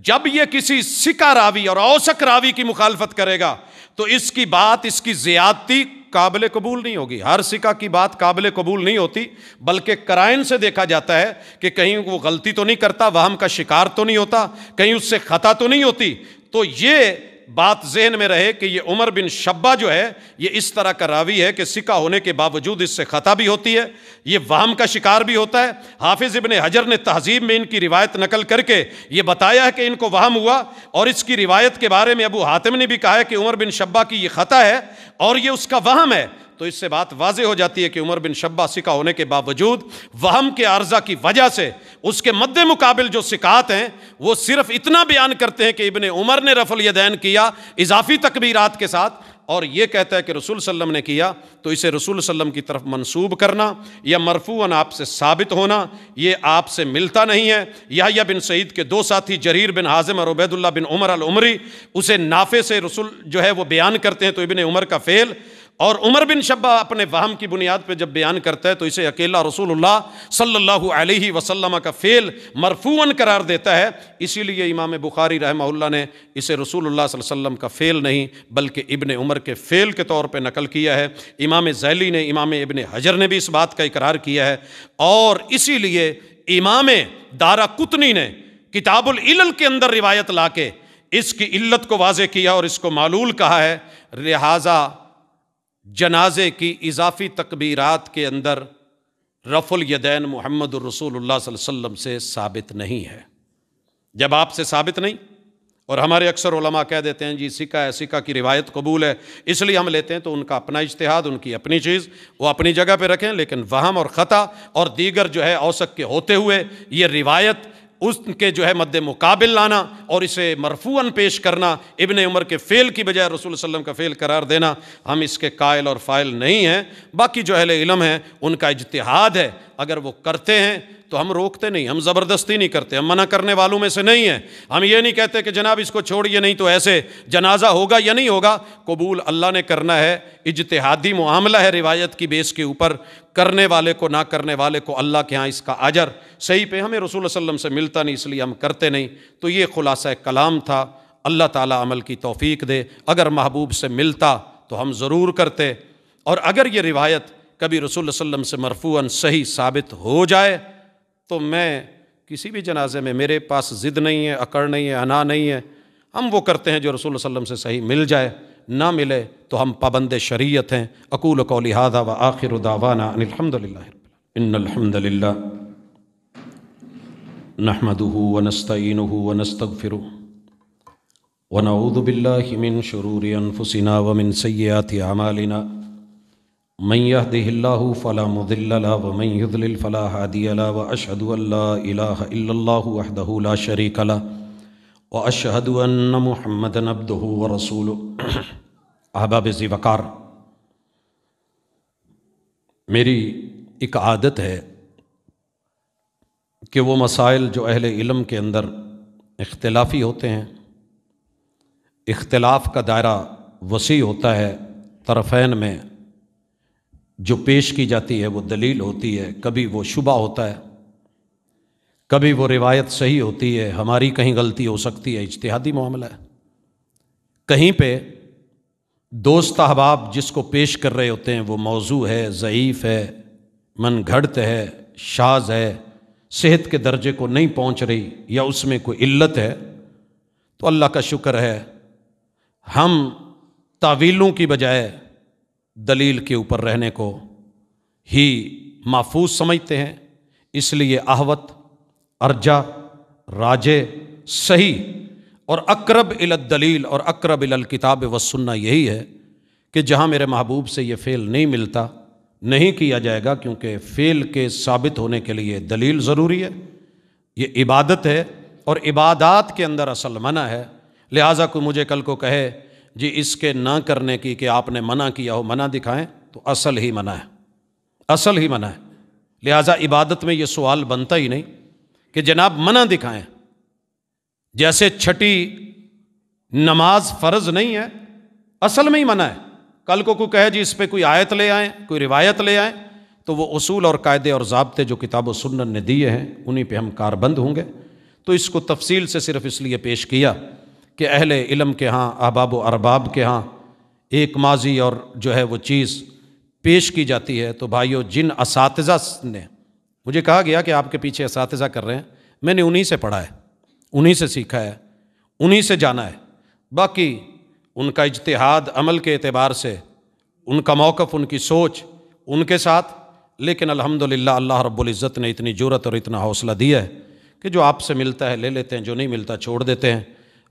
جب یہ کسی ثقہ راوی اور اوثق راوی کی مخالفت کرے گا تو اس کی بات، اس کی زیادتی قابل قبول نہیں ہوگی۔ ہر سکہ کی بات قابل قبول نہیں ہوتی، بلکہ قرائن سے دیکھا جاتا ہے کہ کہیں وہ غلطی تو نہیں کرتا، وہم کا شکار تو نہیں ہوتا، کہیں اس سے خطا تو نہیں ہوتی۔ تو یہ بات ذہن میں رہے کہ یہ عمر بن شبہ جو ہے یہ اس طرح کا راوی ہے کہ سکہ ہونے کے باوجود اس سے خطا بھی ہوتی ہے، یہ وہم کا شکار بھی ہوتا ہے۔ حافظ ابن حجر نے تہذیب میں ان کی روایت نقل کر کے یہ بتایا ہے کہ ان کو وہم ہوا، اور اس کی روایت کے بارے میں ابو حاتم نے بھی کہا ہے کہ عمر بن شبہ کی یہ خطا ہے اور یہ اس کا وہم ہے۔ تو اس سے بات واضح ہو جاتی ہے کہ عمر بن شبہ سکہ ہونے کے باوجود وہم کے عارضہ کی وجہ سے اس کے مد مقابل جو ثقات ہیں وہ صرف اتنا بیان کرتے ہیں کہ ابن عمر نے رفع الیدین کیا اضافی تکبیرات کے ساتھ، اور یہ کہتا ہے کہ رسول صلی اللہ علیہ وسلم نے کیا، تو اسے رسول صلی اللہ علیہ وسلم کی طرف منسوب کرنا یا مرفوعاً آپ سے ثابت ہونا یہ آپ سے ملتا نہیں ہے۔ یحییٰ بن سعید کے دو ساتھی جریر بن حازم اور عبید اللہ بن عمر العمری اسے نافع سے رسول جو ہے وہ بیان کرتے ہیں، تو ابن عمر کا فعل، اور عمر بن شبہ اپنے وہم کی بنیاد پہ جب بیان کرتا ہے تو اسے اکیلا رسول اللہ صلی اللہ علیہ وسلم کا فعل مرفوعاً قرار دیتا ہے۔ اسی لیے امام بخاری رحمہ اللہ نے اسے رسول اللہ صلی اللہ علیہ وسلم کا فعل نہیں بلکہ ابن عمر کے فعل کے طور پہ نقل کیا ہے۔ امام ذیلی نے، امام ابن حجر نے بھی اس بات کا اقرار کیا ہے، اور اسی لیے امام دارقطنی نے کتاب العلل کے اندر روایت لا کے اس کی علت کو واضح کیا اور اس کو معلول کہا ہے۔ لہٰذا جنازے کی اضافی تکبیرات کے اندر رفع الیدین محمد الرسول اللہ صلی اللہ علیہ وسلم سے ثابت نہیں ہے۔ جب آپ سے ثابت نہیں، اور ہمارے اکثر علماء کہہ دیتے ہیں جی سکہ ہے، سکہ کی روایت قبول ہے اس لیے ہم لیتے ہیں، تو ان کا اپنا اجتہاد، ان کی اپنی چیز، وہ اپنی جگہ پہ رکھیں، لیکن وہم اور خطا اور دیگر جو ہے اوثق کے ہوتے ہوئے یہ روایت اس کے جو ہے مد مقابل لانا اور اسے مرفوعاً پیش کرنا، ابن عمر کے فعل کی بجائے رسول صلی اللہ علیہ وسلم کا فعل قرار دینا، ہم اس کے قائل اور فاعل نہیں ہیں۔ باقی جو اہل علم ہیں ان کا اجتہاد ہے، اگر وہ کرتے ہیں تو ہم روکتے نہیں، ہم زبردستی نہیں کرتے، ہم منع کرنے والوں میں سے نہیں ہیں۔ ہم یہ نہیں کہتے کہ جناب اس کو چھوڑیے نہیں تو ایسے جنازہ ہوگا یا نہیں ہوگا، قبول اللہ نے کرنا ہے، اجتہادی معاملہ ہے روایت کی بیس کے اوپر، کرنے والے کو نہ کرنے والے کو اللہ کے ہاں اس کا اجر صحیح پہ ہمیں رسول اللہ صلی اللہ علیہ وسلم سے ملتا نہیں، اس لیے ہم کرتے نہیں۔ تو یہ خلاصہ کلام تھا، اللہ تعالیٰ عمل کی توفیق دے۔ اگر محبوب سے ملتا تو ہم ضرور کرتے، اور اگر یہ روایت کبھی رسول اللہ صلی اللہ علیہ وسلم سے مرفوعاً صحیح ثابت ہو جائے تو میں کسی بھی جنازے میں، میرے پاس ضد نہیں ہے، اکڑ نہیں ہے، انا نہیں ہے، ہم وہ کرتے ہیں جو رسول اللہ صلی اللہ علیہ وسلم سے صحیح مل جائے، نہ ملے تو ہم پابند شریعت ہیں۔ اقول قولی ھذا وآخر دعوانا ان الحمد للہ ان الحمد للہ نحمده ونستعینه ونستغفره ونعوذ باللہ من شرور انفسنا ومن سیئات اعمالنا من يهده الله فلا مضل له ومن يضلل فلا هادي له واشهد ان لا اله الا الله وحده لا شريك له واشهد ان محمدا عبده ورسوله۔ احباب ذی وقار، میری ایک عادت ہے کہ وہ مسائل جو اہل علم کے اندر اختلافی ہوتے ہیں، اختلاف کا دائرہ وسیع ہوتا ہے، طرفین میں جو پیش کی جاتی ہے وہ دلیل ہوتی ہے، کبھی وہ شبہ ہوتا ہے، کبھی وہ روایت صحیح ہوتی ہے، ہماری کہیں غلطی ہو سکتی ہے، اجتہادی معاملہ ہے۔ کہیں پہ دوست احباب جس کو پیش کر رہے ہوتے ہیں وہ موضوع ہے، ضعیف ہے، من گھڑت ہے، شاذ ہے، صحت کے درجے کو نہیں پہنچ رہی، یا اس میں کوئی علت ہے، تو اللہ کا شکر ہے ہم تعویلوں کی بجائے دلیل کے اوپر رہنے کو ہی محفوظ سمجھتے ہیں۔ اس لیے احوط، ارجح، راجح، صحیح اور اقرب الی الدلیل اور اقرب الی الکتاب والسنہ یہی ہے کہ جہاں میرے محبوب سے یہ فعل نہیں ملتا، نہیں کیا جائے گا، کیونکہ فعل کے ثابت ہونے کے لیے دلیل ضروری ہے۔ یہ عبادت ہے اور عبادات کے اندر اصل منع ہے، لہٰذا کوئی مجھے کل کو کہے جی اس کے نہ کرنے کی کہ آپ نے منع کیا ہو، منع دکھائیں، تو اصل ہی منع ہے، اصل ہی منع ہے۔ لہٰذا عبادت میں یہ سوال بنتا ہی نہیں کہ جناب منع دکھائیں۔ جیسے چھٹی نماز فرض نہیں ہے، اصل میں ہی منع ہے۔ کل کو کوئی کہے جی اس پہ کوئی آیت لے آئیں، کوئی روایت لے آئیں، تو وہ اصول اور قاعدے اور ضابطے جو کتاب و سنت نے دیے ہیں انہی پہ ہم کاربند ہوں گے۔ تو اس کو تفصیل سے صرف اس لیے پیش کیا کہ اہل علم کے ہاں، احباب و ارباب کے ہاں ایک ماضی اور جو ہے وہ چیز پیش کی جاتی ہے، تو بھائیو جن اساتذہ نے مجھے کہا گیا کہ آپ کے پیچھے اساتذہ کر رہے ہیں، میں نے انہی سے پڑھا ہے، انہی سے سیکھا ہے، انہی سے جانا ہے۔ باقی ان کا اجتہاد عمل کے اعتبار سے، ان کا موقف، ان کی سوچ ان کے ساتھ، لیکن الحمدللہ اللہ رب العزت نے اتنی جرأت اور اتنا حوصلہ دیا ہے کہ جو آپ سے ملتا ہے لے لیتے ہیں، جو نہیں ملتا چھوڑ دیتے ہیں۔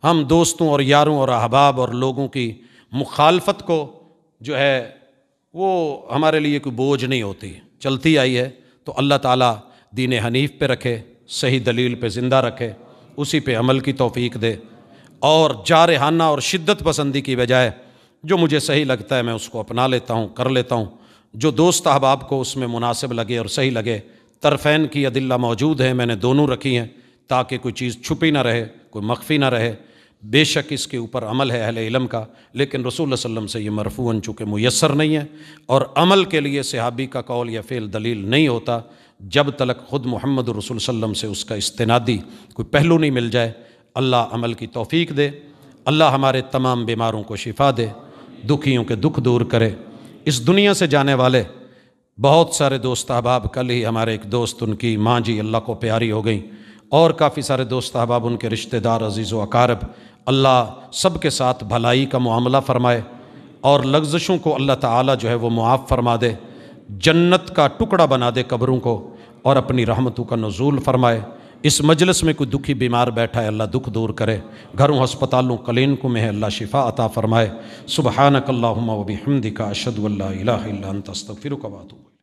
ہم دوستوں اور یاروں اور احباب اور لوگوں کی مخالفت کو جو ہے وہ ہمارے لیے کوئی بوجھ نہیں ہوتی، چلتی آئی ہے، تو اللہ تعالیٰ دین حنیف پہ رکھے، صحیح دلیل پہ زندہ رکھے، اسی پہ عمل کی توفیق دے، اور جارحانہ اور شدت پسندی کی بجائے جو مجھے صحیح لگتا ہے میں اس کو اپنا لیتا ہوں، کر لیتا ہوں۔ جو دوست احباب کو اس میں مناسب لگے اور صحیح لگے، طرفین کی ادلہ موجود ہیں، میں نے دونوں رکھی ہیں تاکہ کوئی چیز چھپی نہ رہے، کوئی مخفی نہ رہے۔ بے شک اس کے اوپر عمل ہے اہل علم کا، لیکن رسول اللہ صلی اللہ علیہ وسلم سے یہ مرفوعاً چونکہ میسر نہیں ہے، اور عمل کے لیے صحابی کا قول یا فعل دلیل نہیں ہوتا جب تک خود محمد رسول صلی اللہ علیہ وسلم سے اس کا استنادی کوئی پہلو نہیں مل جائے۔ اللہ عمل کی توفیق دے، اللہ ہمارے تمام بیماروں کو شفا دے، دکھیوں کے دکھ دور کرے۔ اس دنیا سے جانے والے بہت سارے دوست احباب، کل ہی ہمارے ایک دوست ان کی ماں جی اللہ کو پیاری ہو گئیں، اور کافی سارے دوست احباب ان کے رشتہ دار عزیز و اقارب، اللہ سب کے ساتھ بھلائی کا معاملہ فرمائے، اور لغزشوں کو اللہ تعالیٰ جو ہے وہ معاف فرما دے، جنت کا ٹکڑا بنا دے قبروں کو، اور اپنی رحمتوں کا نزول فرمائے۔ اس مجلس میں کوئی دکھی بیمار بیٹھا ہے، اللہ دکھ دور کرے، گھروں ہسپتالوں کلینکوں میں ہے، اللہ شفا عطا فرمائے۔ سبحانک اللہم و بحمدک، اشہد ان لا الہ الا انت، استغفرک و اتوب الیک۔